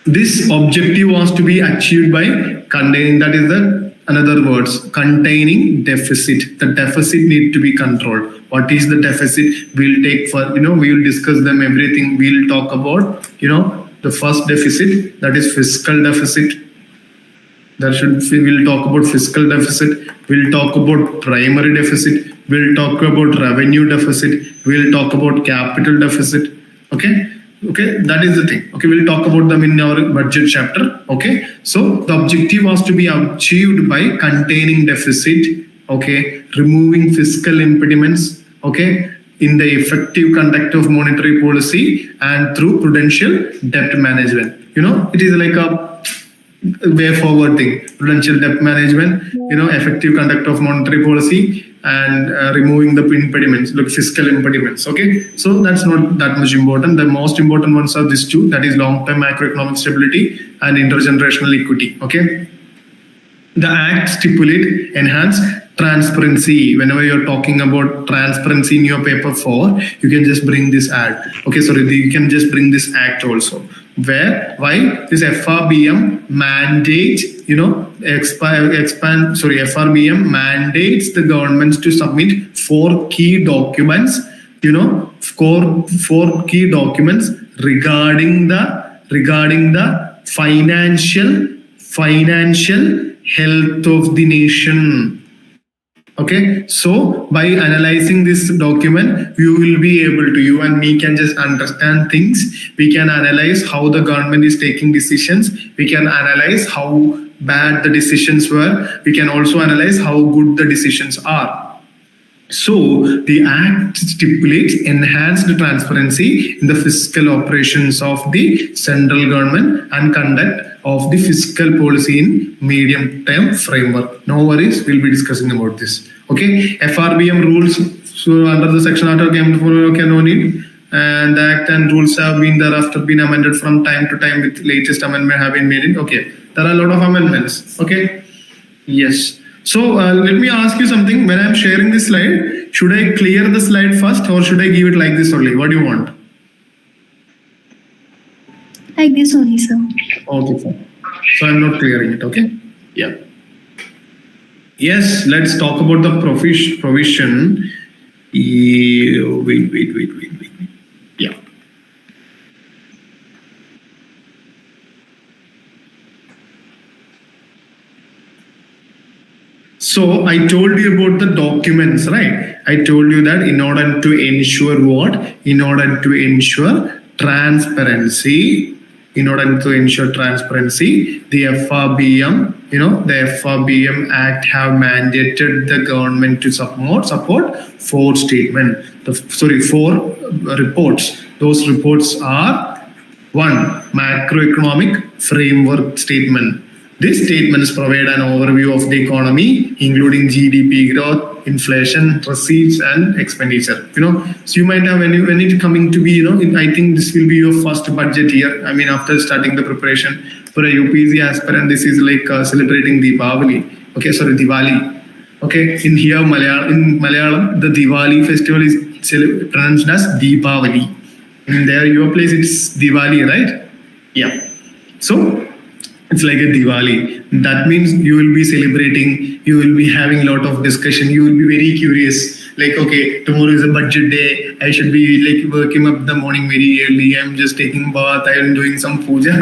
This objective was to be achieved by containing, that is the another words, containing deficit. The deficit need to be controlled. What is the deficit? We'll take for, we will discuss them everything. We'll talk about, the first deficit, that is fiscal deficit. We'll talk about fiscal deficit. We'll talk about primary deficit. We'll talk about revenue deficit. We'll talk about capital deficit. Okay, that is the thing. Okay, we'll talk about them in our budget chapter. Okay, so the objective was to be achieved by containing deficit. Okay, removing fiscal impediments. Okay, in the effective conduct of monetary policy and through prudential debt management. It is like a way forward thing. Prudential debt management, effective conduct of monetary policy and removing the impediments, like fiscal impediments. Okay, so that's not that much important. The most important ones are these two, that is long-term macroeconomic stability and intergenerational equity. Okay, the act stipulate enhance transparency. Whenever you're talking about transparency in your paper 4, you can just bring this act. Okay, sorry, you can just bring this act also. Why this FRBM mandate, FRBM mandates the governments to submit 4 key documents, 4 key documents regarding the financial health of the nation. Okay, so by analyzing this document, you and me can just understand things. We can analyze how the government is taking decisions. We can analyze how bad the decisions were. We can also analyze how good the decisions are. So the act stipulates enhanced transparency in the fiscal operations of the central government and conduct of the fiscal policy in medium-term framework. No worries, we'll be discussing about this. Okay, FRBM rules, so under the section article, no need. And the act and rules have been thereafter been amended from time to time with latest amendment have been made in. Okay, there are a lot of amendments. Okay, yes. So let me ask you something. When I'm sharing this slide, should I clear the slide first or should I give it like this only? What do you want? Like this only, sir. Okay, fine. So I'm not clearing it, okay? Yeah. Yes, let's talk about the provision. Wait. Yeah. So I told you about the documents, right? I told you that in order to ensure what? In order to ensure transparency. In order to ensure transparency, the FRBM, the FRBM Act have mandated the government to support 4 reports. Those reports are 1. Macroeconomic framework statement. These statements provide an overview of the economy, including GDP growth, inflation, receipts, and expenditure. So you might have when it coming to be, I think this will be your first budget year. I mean, after starting the preparation for a UPSC aspirant, this is like celebrating Diwali. Okay, sorry, Diwali. Okay, in Malayalam, the Diwali festival is pronounced as Deepavali. In your place, it's Diwali, right? Yeah. So it's like a Diwali. That means you will be celebrating, you will be having a lot of discussion, you will be very curious. Like, okay, tomorrow is a budget day. I should be like waking up the morning very early. I'm just taking bath. I am doing some puja.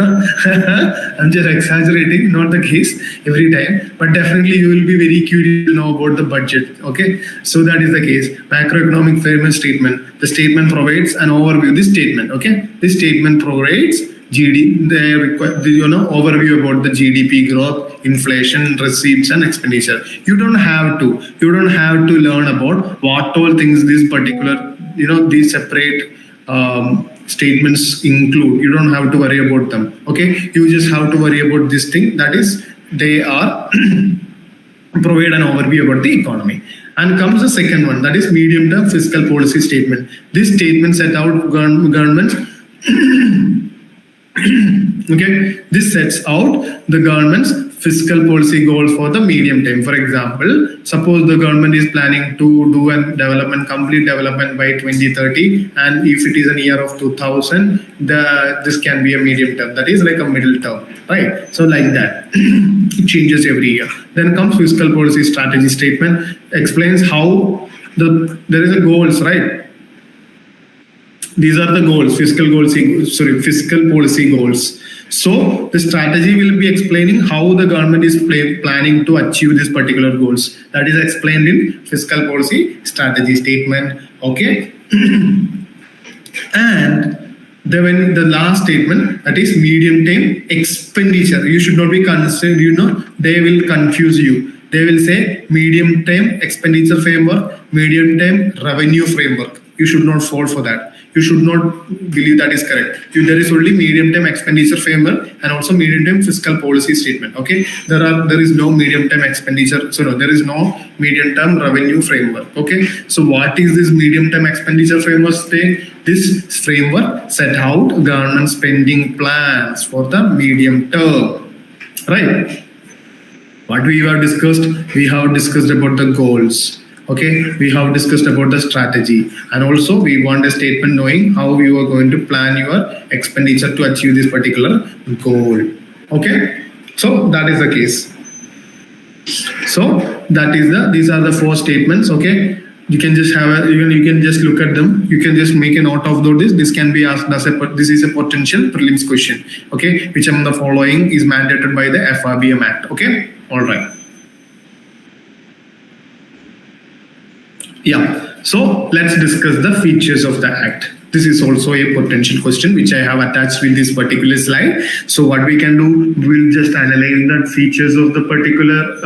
I'm just exaggerating, not the case every time. But definitely you will be very curious to know about the budget. Okay, so that is the case. Macroeconomic framework statement. The statement provides an overview. This statement, okay, this statement provides overview about the GDP growth, inflation, receipts, and expenditure. You don't have to learn about what all things these particular, these separate statements include. You don't have to worry about them. Okay, you just have to worry about this thing, that is they are provide an overview about the economy. And comes the second one, that is medium-term fiscal policy statement. This statement set out government's okay, this sets out the government's fiscal policy goals for the medium term. For example, suppose the government is planning to do a complete development by 2030, and if it is a year of 2000, this can be a medium term. That is like a middle term, right? So like that, it changes every year. Then comes fiscal policy strategy statement, explains how there is a goals, right? These are the goals, fiscal policy goals. So the strategy will be explaining how the government is planning to achieve these particular goals. That is explained in fiscal policy strategy statement. Okay. And then the last statement, that is medium term expenditure. You should not be concerned, they will confuse you. They will say medium term expenditure framework, medium term revenue framework. You should not fall for that. You should not believe that is correct. There is only medium-term expenditure framework and also medium-term fiscal policy statement. Okay, there is no medium-term expenditure. So no, there is no medium-term revenue framework. Okay, so what is this medium-term expenditure framework say? This framework set out government spending plans for the medium term. Right. What we have discussed about the goals. Okay, we have discussed about the strategy, and also we want a statement knowing how you are going to plan your expenditure to achieve this particular goal. Okay, so that is the case. So these are the 4 statements. Okay, you can just you can just look at them. You can just make a note of this. This can be asked as this is a potential prelims question. Okay, which among the following is mandated by the FRBM Act. Okay, all right. Yeah, so let's discuss the features of the Act. This is also a potential question which I have attached with this particular slide. So what we can do, we'll just analyze the features of the particular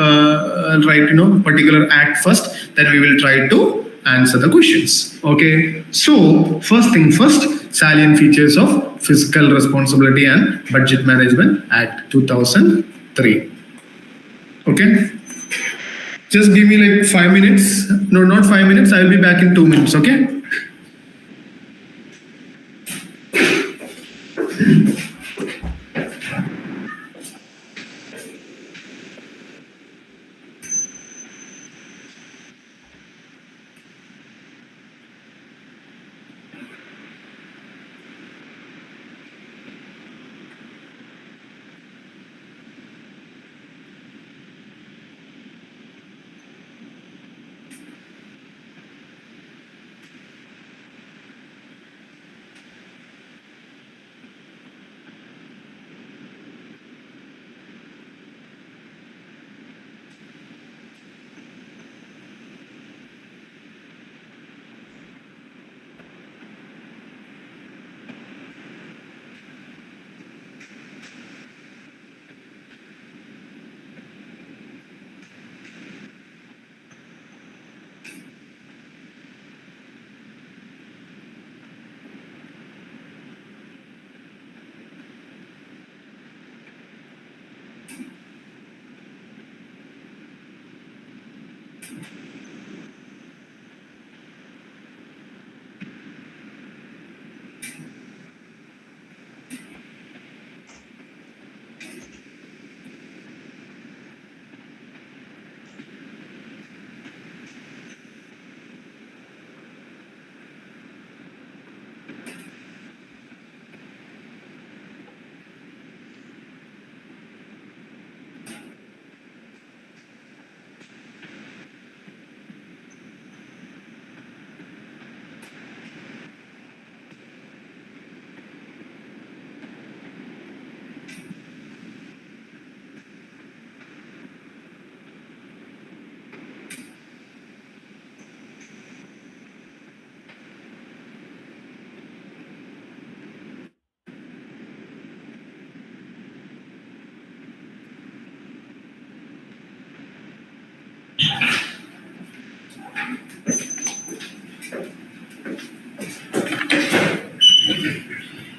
Act first. Then we will try to answer the questions. Okay. So first thing first, salient features of Fiscal Responsibility and Budget Management Act 2003. Okay. Just give me like 5 minutes. No, not 5 minutes. I'll be back in 2 minutes. Okay.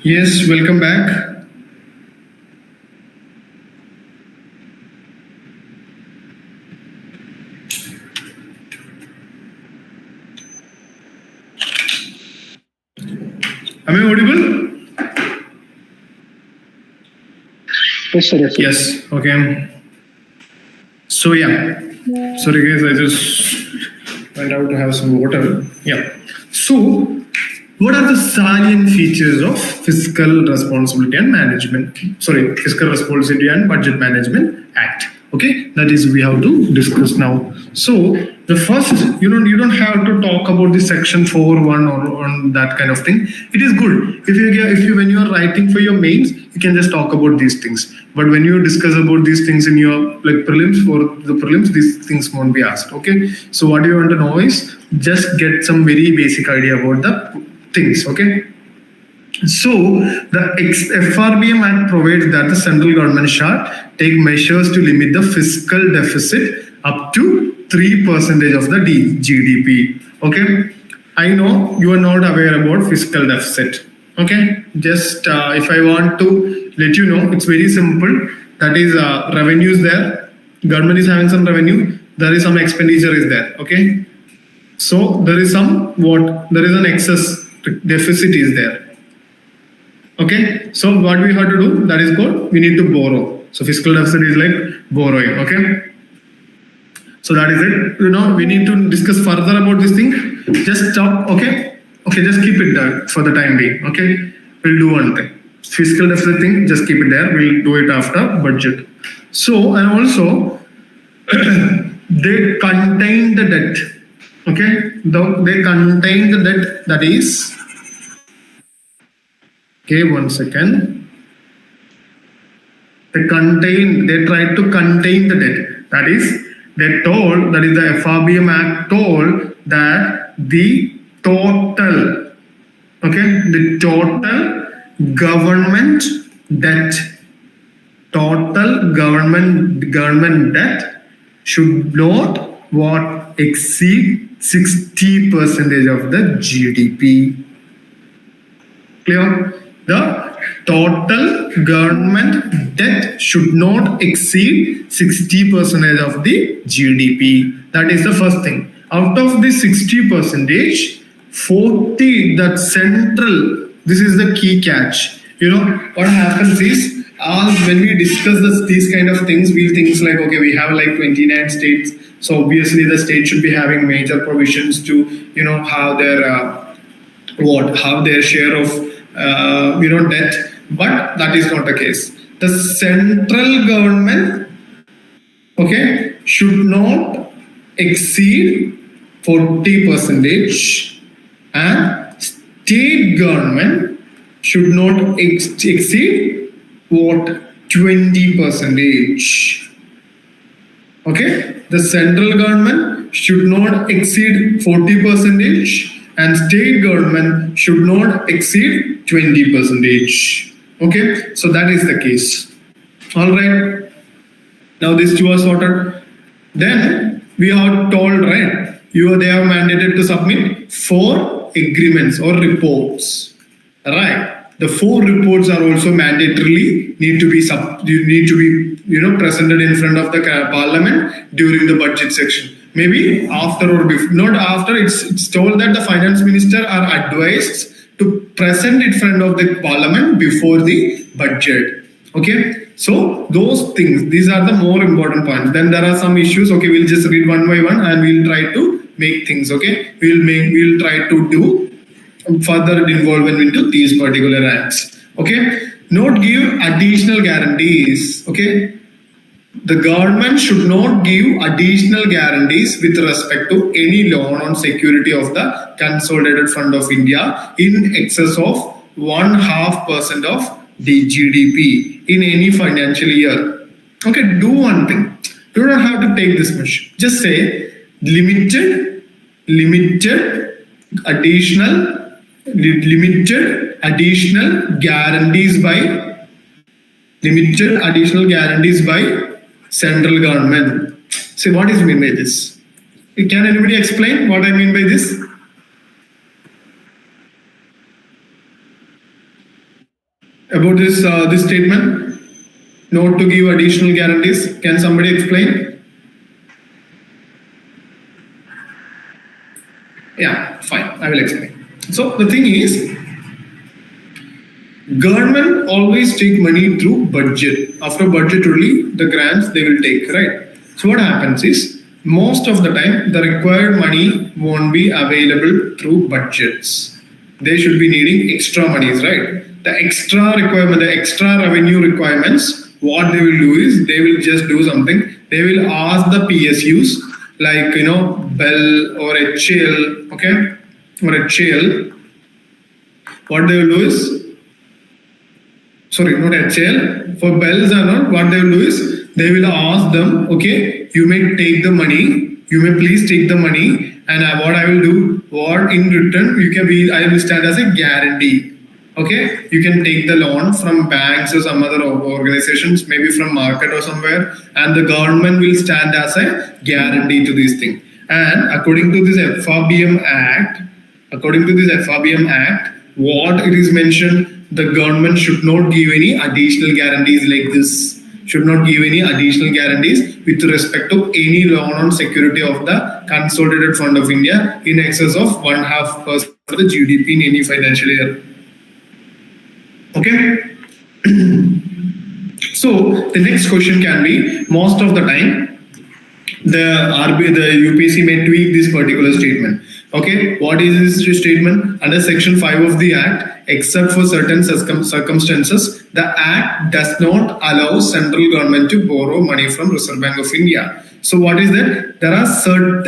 Yes, welcome back. Am I audible? Yes, sir. Yes. Okay. So yeah, sorry guys, I just went out to have some water. Yeah. So what are the salient features of fiscal responsibility and management? Sorry, fiscal responsibility and budget management act. Okay, that is we have to discuss now. So the first, you don't have to talk about the section 4.1 or on that kind of thing. It is good if you when you are writing for your mains, you can just talk about these things. But when you discuss about these things in your like prelims, for the prelims, these things won't be asked. Okay, so what you want to know is just get some very basic idea about the things. Okay. So the FRBM Act provides that the central government shall take measures to limit the fiscal deficit up to 3% of the GDP. Okay, I know you are not aware about fiscal deficit. Okay, just if I want to let you know, it's very simple. That is revenues there. Government is having some revenue. There is some expenditure is there. Okay, so there is some there is an excess deficit is there. Okay, so what we have to do, that is called, we need to borrow. So fiscal deficit is like borrowing. Okay, so that is it. We need to discuss further about this thing. Just stop. Okay, just keep it there for the time being. Okay, we'll do one thing. Fiscal deficit thing, just keep it there. We'll do it after budget. So, and also they contain the debt. Okay, they contain the debt, that is. Okay, 1 second. They tried to contain the debt. That is, they told, that is the FRBM Act told that the total government debt should not exceed 60% of the GDP. Clear? The total government debt should not exceed 60% of the GDP. That is the first thing. Out of the 60%, 40, that central, this is the key catch. What happens is, when we discuss these kind of things, we think like, okay, we have like 29 states. So obviously the state should be having major provisions to, have their share of debt, but that is not the case. The central government, should not exceed 40%, and state government should not exceed 20%. Okay, the central government should not exceed 40%. And state government should not exceed 20%. Okay, so that is the case. All right. Now these two are sorted. Then we are told, right? They are mandated to submit 4 agreements or reports. Right. The 4 reports are also mandatorily need to be presented in front of the parliament during the budget section. Maybe after or before, not after. It's told that the finance minister are advised to present in front of the parliament before the budget. Okay, so those things, these are the more important points. Then there are some issues. Okay, we'll just read one by one and we'll try to make things. Okay, we'll try to do further involvement into these particular acts. Okay, not give additional guarantees. Okay. The government should not give additional guarantees with respect to any loan on security of the Consolidated Fund of India in excess of 0.5% of the GDP in any financial year. Okay, do one thing. You don't have to take this much. Just say limited additional guarantees by central government. See, what is mean by this? Can anybody explain what I mean by this? About this statement, not to give additional guarantees. Can somebody explain? Yeah, fine. I will explain. So the thing is, government always take money through budget. After budget only, the grants they will take, right? So what happens is, most of the time, the required money won't be available through budgets. They should be needing extra monies, right? The extra requirement, the extra revenue requirements, what they will do is, they will just do something. They will ask the PSUs, like, Bell or HL, okay, or HL. What they will do is, sorry, not HL, for bells or not, what they will do is, they will ask them, okay, you may take the money, you may please take the money, and what I will do, what in return, I will stand as a guarantee. Okay, you can take the loan from banks or some other organizations, maybe from market or somewhere, and the government will stand as a guarantee to this thing. And according to this FRBM Act, what it is mentioned, the government should not give any additional guarantees like this. Should not give any additional guarantees with respect to any loan on security of the Consolidated Fund of India in excess of 1.5% of the GDP in any financial year. Okay. So the next question can be, most of the time, the UPSC may tweak this particular statement. Okay, what is this statement? Under Section 5 of the Act, except for certain circumstances, the Act does not allow central government to borrow money from Reserve Bank of India. So what is that? There are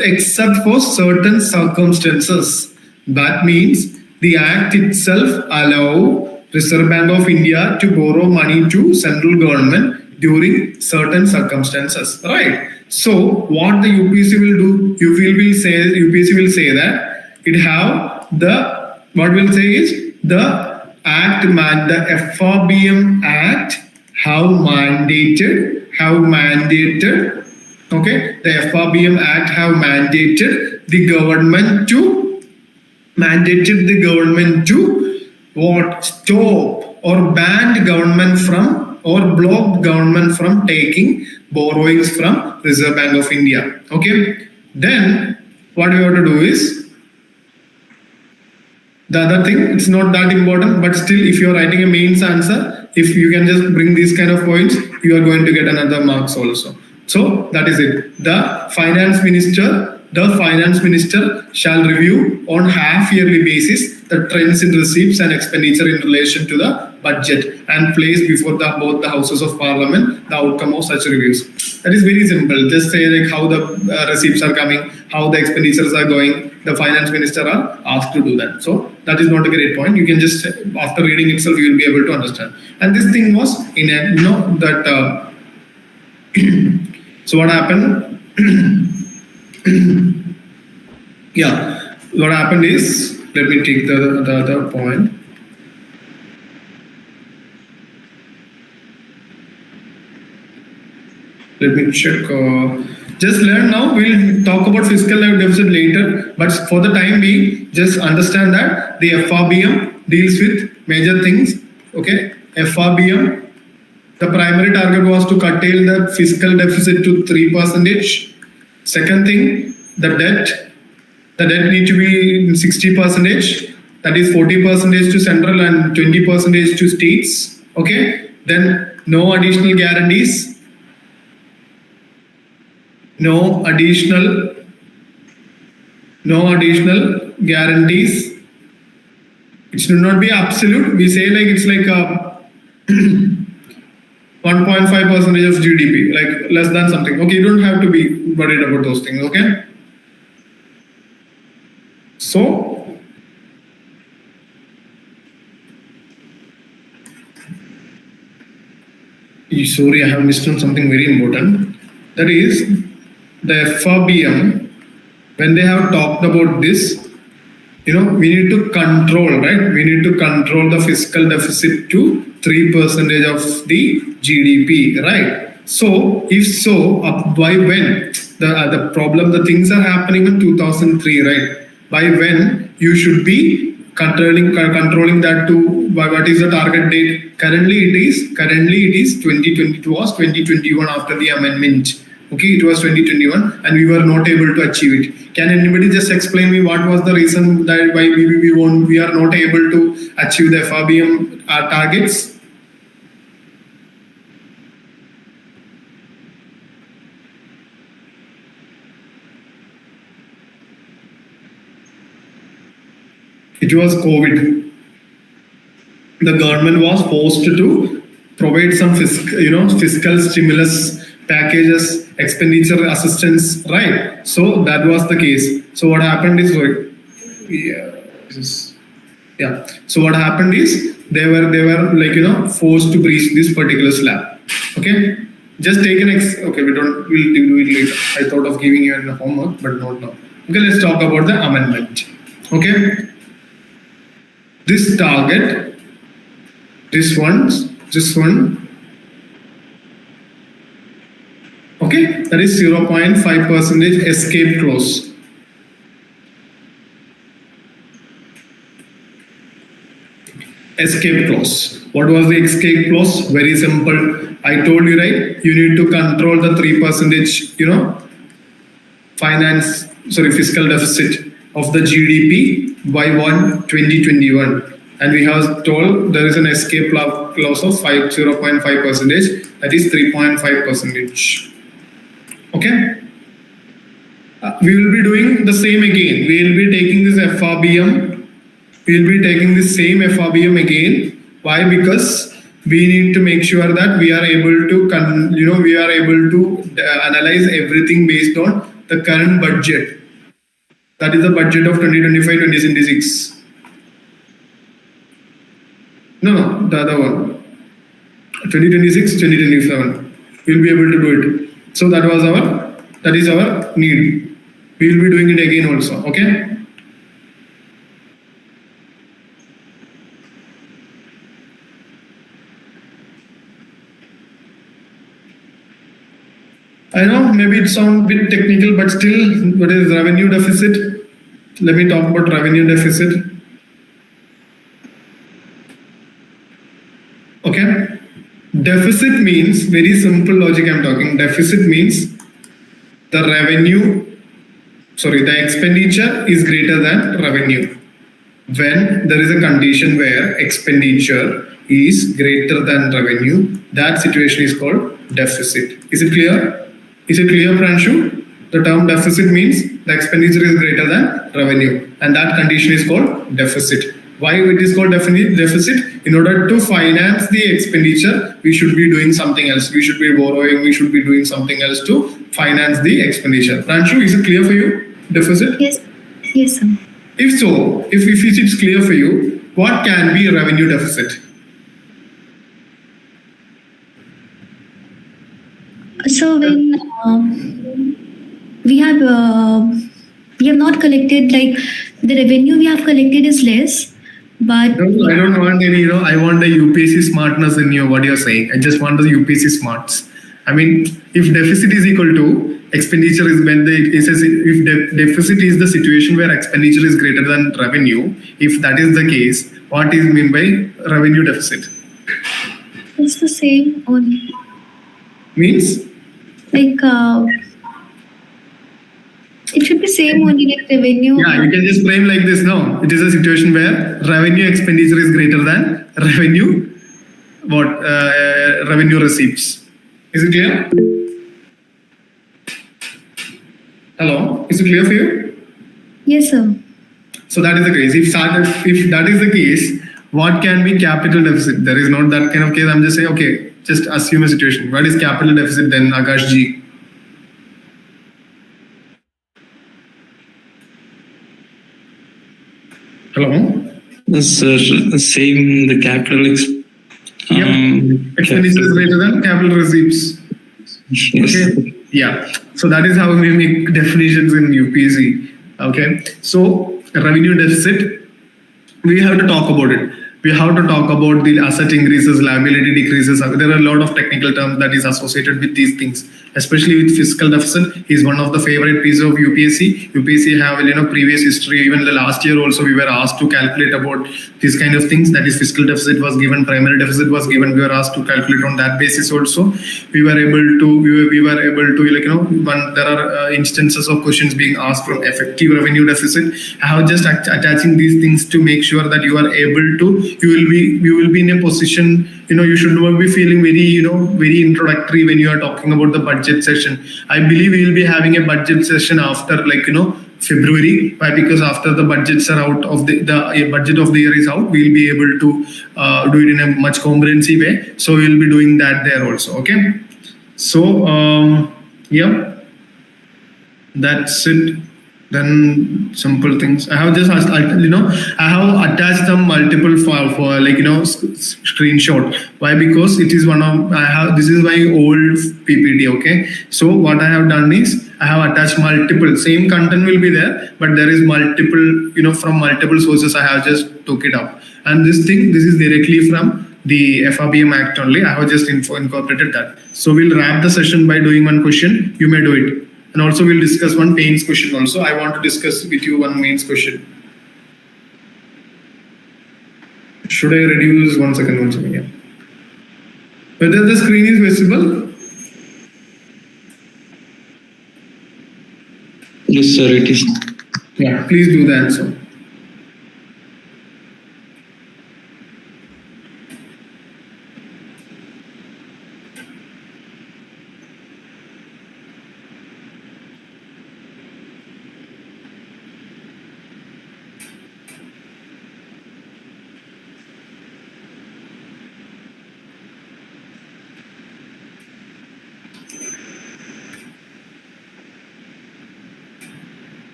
except for certain circumstances. That means the Act itself allow Reserve Bank of India to borrow money to central government during certain circumstances, right? So what the UPSC will do, UPSC will say that it have the, what will say is, the FRBM Act have mandated, okay, the FRBM Act have mandated the government to what, stop or ban government from, or block government from taking borrowings from Reserve Bank of India. Okay, then what we have to do is, the other thing, it's not that important, but still, if you are writing a mains answer, if you can just bring these kind of points, you are going to get another marks also. So that is it. The finance minister shall review on half-yearly basis the trends in receipts and expenditure in relation to the budget and place before both the houses of parliament the outcome of such reviews. That is very simple. Just say like how the receipts are coming, how the expenditures are going. The finance minister are asked to do that. So that is not a great point. You can just, after reading itself, you will be able to understand. And this thing was in a, so what happened? Yeah, what happened is, let me take the other point. Let me check. Just learn now. We'll talk about fiscal deficit later. But for the time being, just understand that the FRBM deals with major things. Okay, FRBM. The primary target was to curtail the fiscal deficit to 3%. Second thing, the debt need to be 60%. That is 40% to central and 20% to states. Okay. Then no additional guarantees. No additional guarantees. It should not be absolute. We say like it's like a 1.5% of GDP, like less than something. Okay, you don't have to be worried about those things. Okay. So sorry, I have missed on something very important. That is the FRBM. When they have talked about this, we need to control, right? We need to control the fiscal deficit to 3% of the GDP, right? So, if so, by when? The problem, the things are happening in 2003, right? By when you should be controlling that to, what is the target date? Currently it is 2022 was 2021 after the amendment. Okay, it was 2021 and we were not able to achieve it. Can anybody just explain me what was the reason that why we are not able to achieve the FRBM targets? It was COVID. The government was forced to provide some fiscal stimulus packages, expenditure assistance, right? So that was the case. So what happened is, So what happened is they were forced to breach this particular slab. Okay, just take an okay. We'll do it later. I thought of giving you a homework, but not now. Okay, let's talk about the amendment. Okay, this target, this one. Okay, that is 0.5% escape clause. Escape clause. What was the escape clause? Very simple. I told you, right? You need to control the 3%, fiscal deficit of the GDP by 2021. And we have told there is an escape clause of 0.5%. That is 3.5%. Okay. We will be doing the same again. We will be taking this FRBM. We will be taking the same FRBM again. Why? Because we need to make sure that we are able to, analyze everything based on the current budget. That is the budget of 2025-2026. No, the other one. 2026-2027. We'll be able to do it. So that is our need. We will be doing it again also. Okay. I know maybe it sounds a bit technical, but still, what is revenue deficit? Let me talk about revenue deficit. Okay. Deficit means, very simple logic I'm talking. Deficit means the expenditure is greater than revenue. When there is a condition where expenditure is greater than revenue, that situation is called deficit. Is it clear? Is it clear, Pranshu? The term deficit means the expenditure is greater than revenue, and that condition is called deficit. Why it is called deficit? In order to finance the expenditure, we should be doing something else. We should be borrowing. We should be doing something else to finance the expenditure. Pranshu, is it clear for you? Deficit? Yes, sir. If so, if it's clear for you, what can be revenue deficit? So when we have not collected, like the revenue we have collected is less, but No, I don't want any. I want the UPSC smartness in you. What you're saying, I just want the UPSC smarts. I mean, if deficit is equal to expenditure is when if deficit is the situation where expenditure is greater than revenue. If that is the case, what is mean by revenue deficit? it's the same only. Means. Like it should be same only, like revenue. Yeah, you can just frame like this. No, it is a situation where revenue expenditure is greater than revenue receipts. Is it clear? Hello, is it clear for you? Yes, sir. So that is the case. If that is the case, what can be capital deficit? There is not that kind of case. I'm just saying, okay, just assume a situation. What is capital deficit then, Akash ji? Hello? Sir, same the capital expenditure is greater than capital receipts. Yes. Okay. Yeah. So that is how we make definitions in UPSC. Okay. So revenue deficit, we have to talk about it. We have to talk about the asset increases, liability decreases. There are a lot of technical terms that is associated with these things, especially with fiscal deficit. Is one of the favorite pieces of UPSC. UPSC have previous history. Even the last year also we were asked to calculate about these kind of things. That is fiscal deficit was given, primary deficit was given. We were asked to calculate on that basis also. We were able to when there are instances of questions being asked from effective revenue deficit. I have just attaching these things to make sure that you are able to. You will be in a position, you should not be feeling very introductory when you are talking about the budget session. I believe we will be having a budget session after February. Why? Because after the budgets are out of the budget of the year is out, we'll be able to do it in a much comprehensive way. So we'll be doing that there also. Okay. So yeah, that's it. Then simple things. I have just asked, I have attached some multiple file for screenshot. Why? Because it is this is my old PPT. Okay. So what I have done is I have attached multiple, same content will be there, but there is multiple, from multiple sources. I have just took it up. And this is directly from the FRBM Act only. I have just incorporated that. So we'll wrap the session by doing one question. You may do it. And also we'll discuss one mains question also. I want to discuss with you one mains question. Should I reduce 1 second? Yeah. Whether the screen is visible? Yes, sir, it is. Yeah, please do the answer.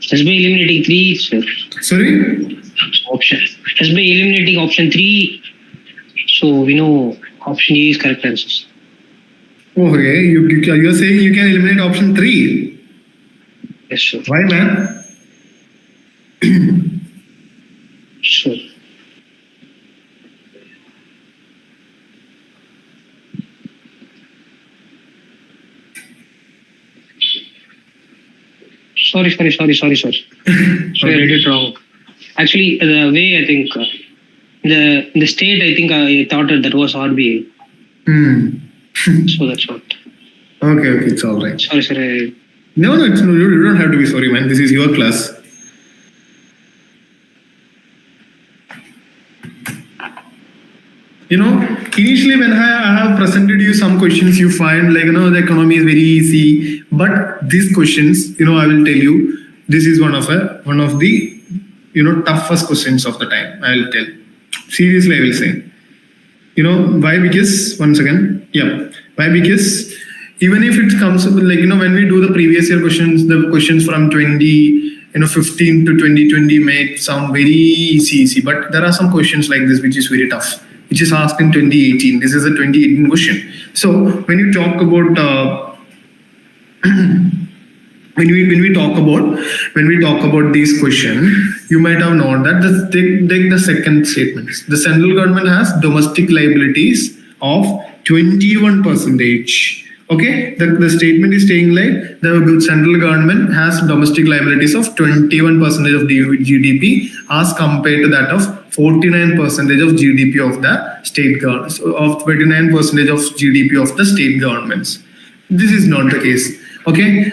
Just by eliminating 3, sir. Sorry? Option. Just by eliminating option 3, so we know option A is correct answers. Okay, you're saying you can eliminate option 3? Yes, sir. Why, man? Sure. Sorry. Sorry, I read it wrong. Actually, the way I think the state, I think I thought that was RBI. So that's what. Okay, it's all right. Sorry, sir. No, you don't have to be sorry, man. This is your class. Initially when I have presented you some questions, you find the economy is very easy. But these questions, I will tell you, this is one of the toughest questions of the time. I will tell. Seriously, I will say. Why? Because once again, why? Because even if it comes when we do the previous year questions, the questions from 2015 to 2020 may sound very easy, but there are some questions like this which is very tough, which is asked in 2018. This is a 2018 question. So when you talk about when we talk about these questions, you might have known that take the second statement. The central government has domestic liabilities of 21%. Okay, the statement is saying like the central government has domestic liabilities of 21% of the GDP as compared to that of 49% of GDP of the state governments, of 29% of GDP of the state governments. This is not the case. Okay,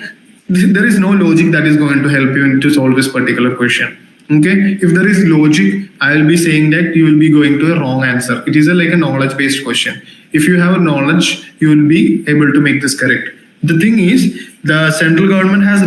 there is no logic that is going to help you to solve this particular question. Okay, if there is logic, I will be saying that you will be going to a wrong answer. It is like a knowledge-based question. If you have a knowledge, you will be able to make this correct. The thing is, the central government has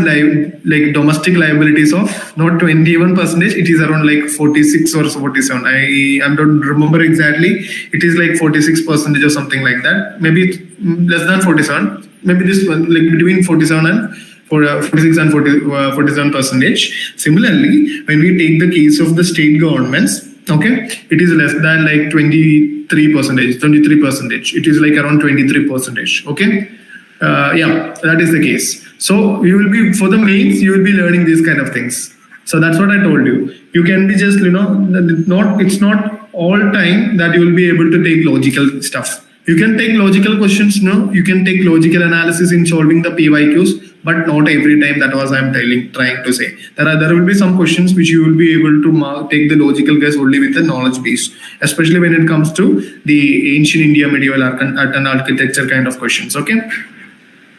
like domestic liabilities of not 21%. It is around like 46 or 47. I don't remember exactly. It is like 46% or something like that. Maybe less than 47. Maybe this one like between 47 and 46 and 47%. Similarly, when we take the case of the state governments, okay, it is less than like 23%. It is like around 23%. Okay, that is the case. So you will be, for the mains, you will be learning these kind of things. So that's what I told you. You can be just it's not all time that you will be able to take logical stuff. You can take logical questions, no? You can take logical analysis in solving the PYQs, but not every time. That was I'm trying to say. There will be some questions which you will be able to take the logical guess only with the knowledge base, especially when it comes to the ancient India medieval art and architecture kind of questions. Okay.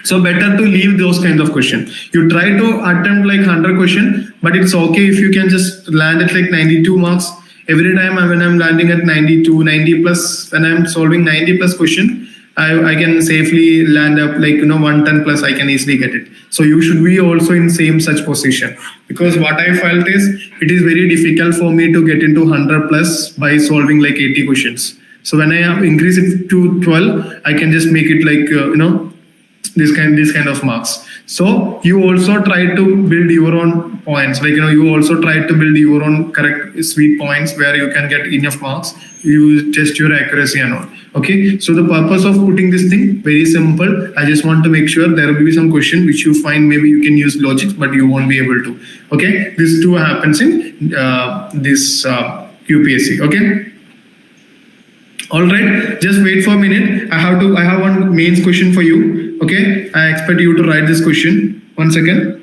So better to leave those kinds of questions. You try to attempt like 100 questions, but it's okay if you can just land at like 92 marks. Every time when I'm landing at 92, 90 plus, when I'm solving 90 plus question, I can safely land up like 110 plus. I can easily get it. So you should be also in same such position, because what I felt is it is very difficult for me to get into 100 plus by solving like 80 questions. So when I increase it to 12, I can just make it like this kind of marks. So you also try to build your own points, like you also try to build your own correct sweet points where you can get enough marks. You test your accuracy and all. Okay, so the purpose of putting this thing very simple. I just want to make sure there will be some question which you find maybe you can use logic, but you won't be able to. Okay, this too happens in this UPSC. Okay. All right, just wait for a minute. I have one mains question for you. Okay, I expect you to write this question. 1 second.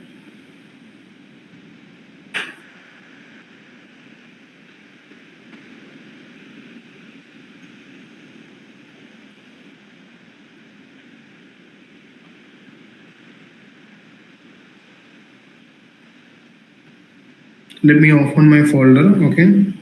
Let me open my folder. Okay.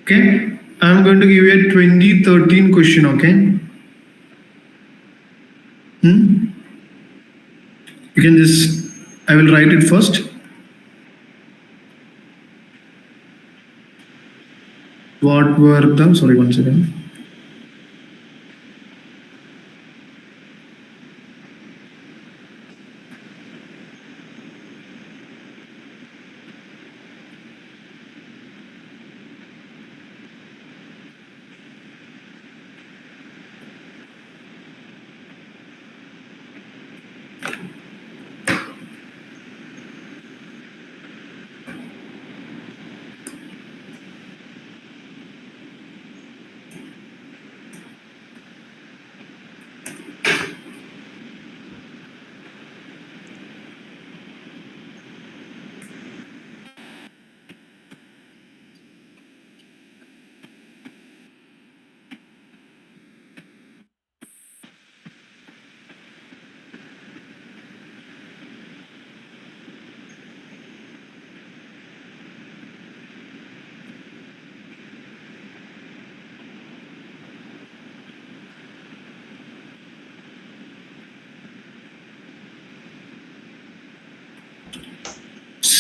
Okay, I'm going to give you a 2013 question. Okay. You can just, I will write it first. What were the, sorry, 1 second.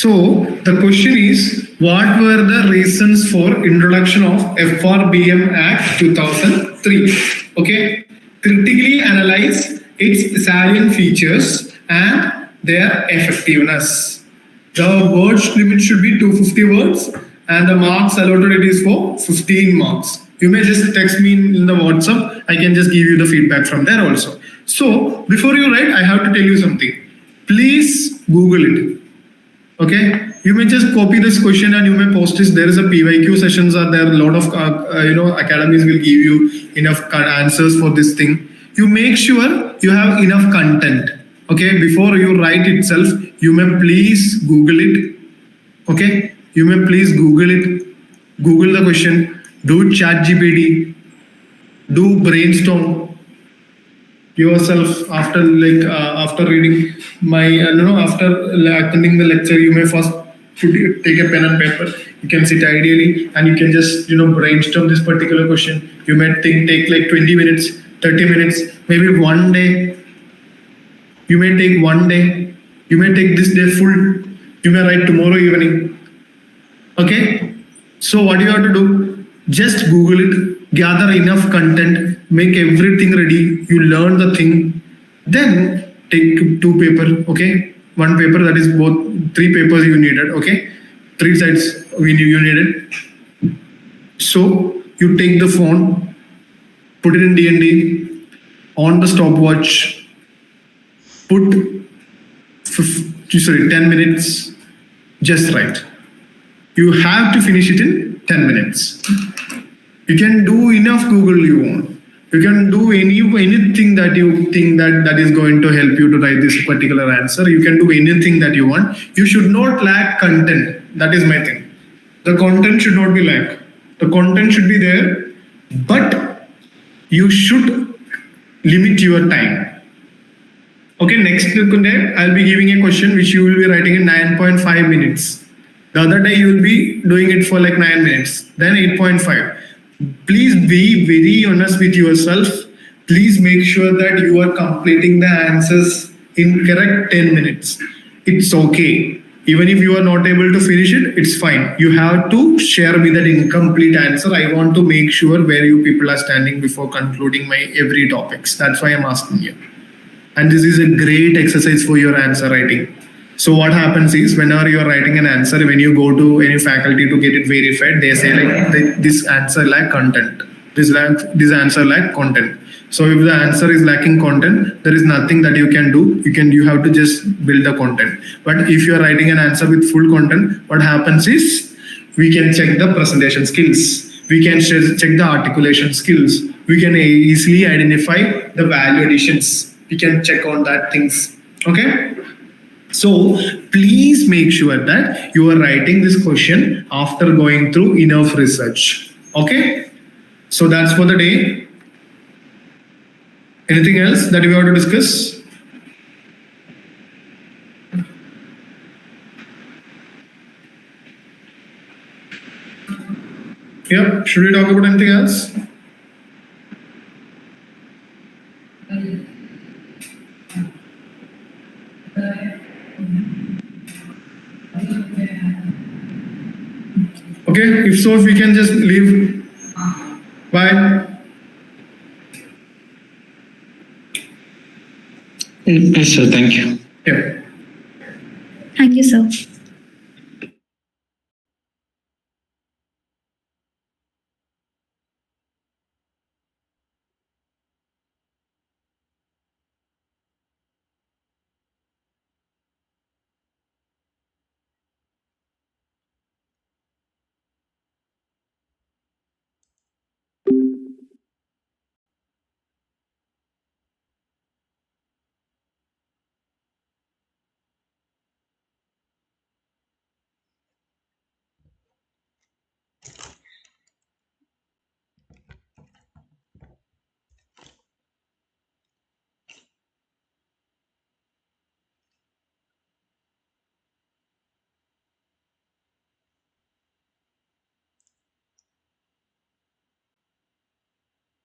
So the question is, what were the reasons for introduction of FRBM Act 2003? Okay, critically analyze its salient features and their effectiveness. The words limit should be 250 words and the marks allotted it is for 15 marks. You may just text me in the WhatsApp. I can just give you the feedback from there also. So before you write, I have to tell you something. Please Google it. Okay, you may just copy this question and you may post this. There is a PYQ sessions are there. A lot of academies will give you enough answers for this thing. You make sure you have enough content. Okay, before you write itself, you may please Google it. Okay, you may please Google it. Google the question. Do ChatGPT. Do brainstorm yourself after reading my after attending the lecture. You may first take a pen and paper. You can sit ideally and you can just brainstorm this particular question. You may take like 20 minutes, 30 minutes, maybe one day. You may take one day You may take this day full. You may write tomorrow evening. Okay? So what you have to do? Just Google it, gather enough content, make everything ready. You learn the thing. Then take 2 paper, okay? 1 paper, that is both 3 papers you needed, okay? 3 sides you needed. So you take the phone, put it in D&D, on the stopwatch, put 10 minutes, just write. You have to finish it in 10 minutes. You can do enough Google you want. You can do anything that you think that is going to help you to write this particular answer. You can do anything that you want. You should not lack content. That is my thing. The content should not be lack. The content should be there, but you should limit your time. Okay, next day I'll be giving a question which you will be writing in 9.5 minutes. The other day you will be doing it for like 9 minutes, then 8.5. Please be very honest with yourself. Please make sure that you are completing the answers in correct 10 minutes. It's okay. Even if you are not able to finish it, it's fine. You have to share me that incomplete answer. I want to make sure where you people are standing before concluding my every topics. That's why I'm asking you. And this is a great exercise for your answer writing. So what happens is, whenever you are writing an answer, when you go to any faculty to get it verified, they say like this answer lack content. This answer lack content. So if the answer is lacking content, there is nothing that you can do. You have to just build the content. But if you are writing an answer with full content, what happens is we can check the presentation skills. We can check the articulation skills. We can easily identify the value additions. We can check on that things. Okay. So please make sure that you are writing this question after going through enough research. Okay. So that's for the day. Anything else that we have to discuss? Yeah, should we talk about anything else? Okay, if so, if we can just leave. Bye. Yes, sir. Thank you. Yeah. Thank you, sir.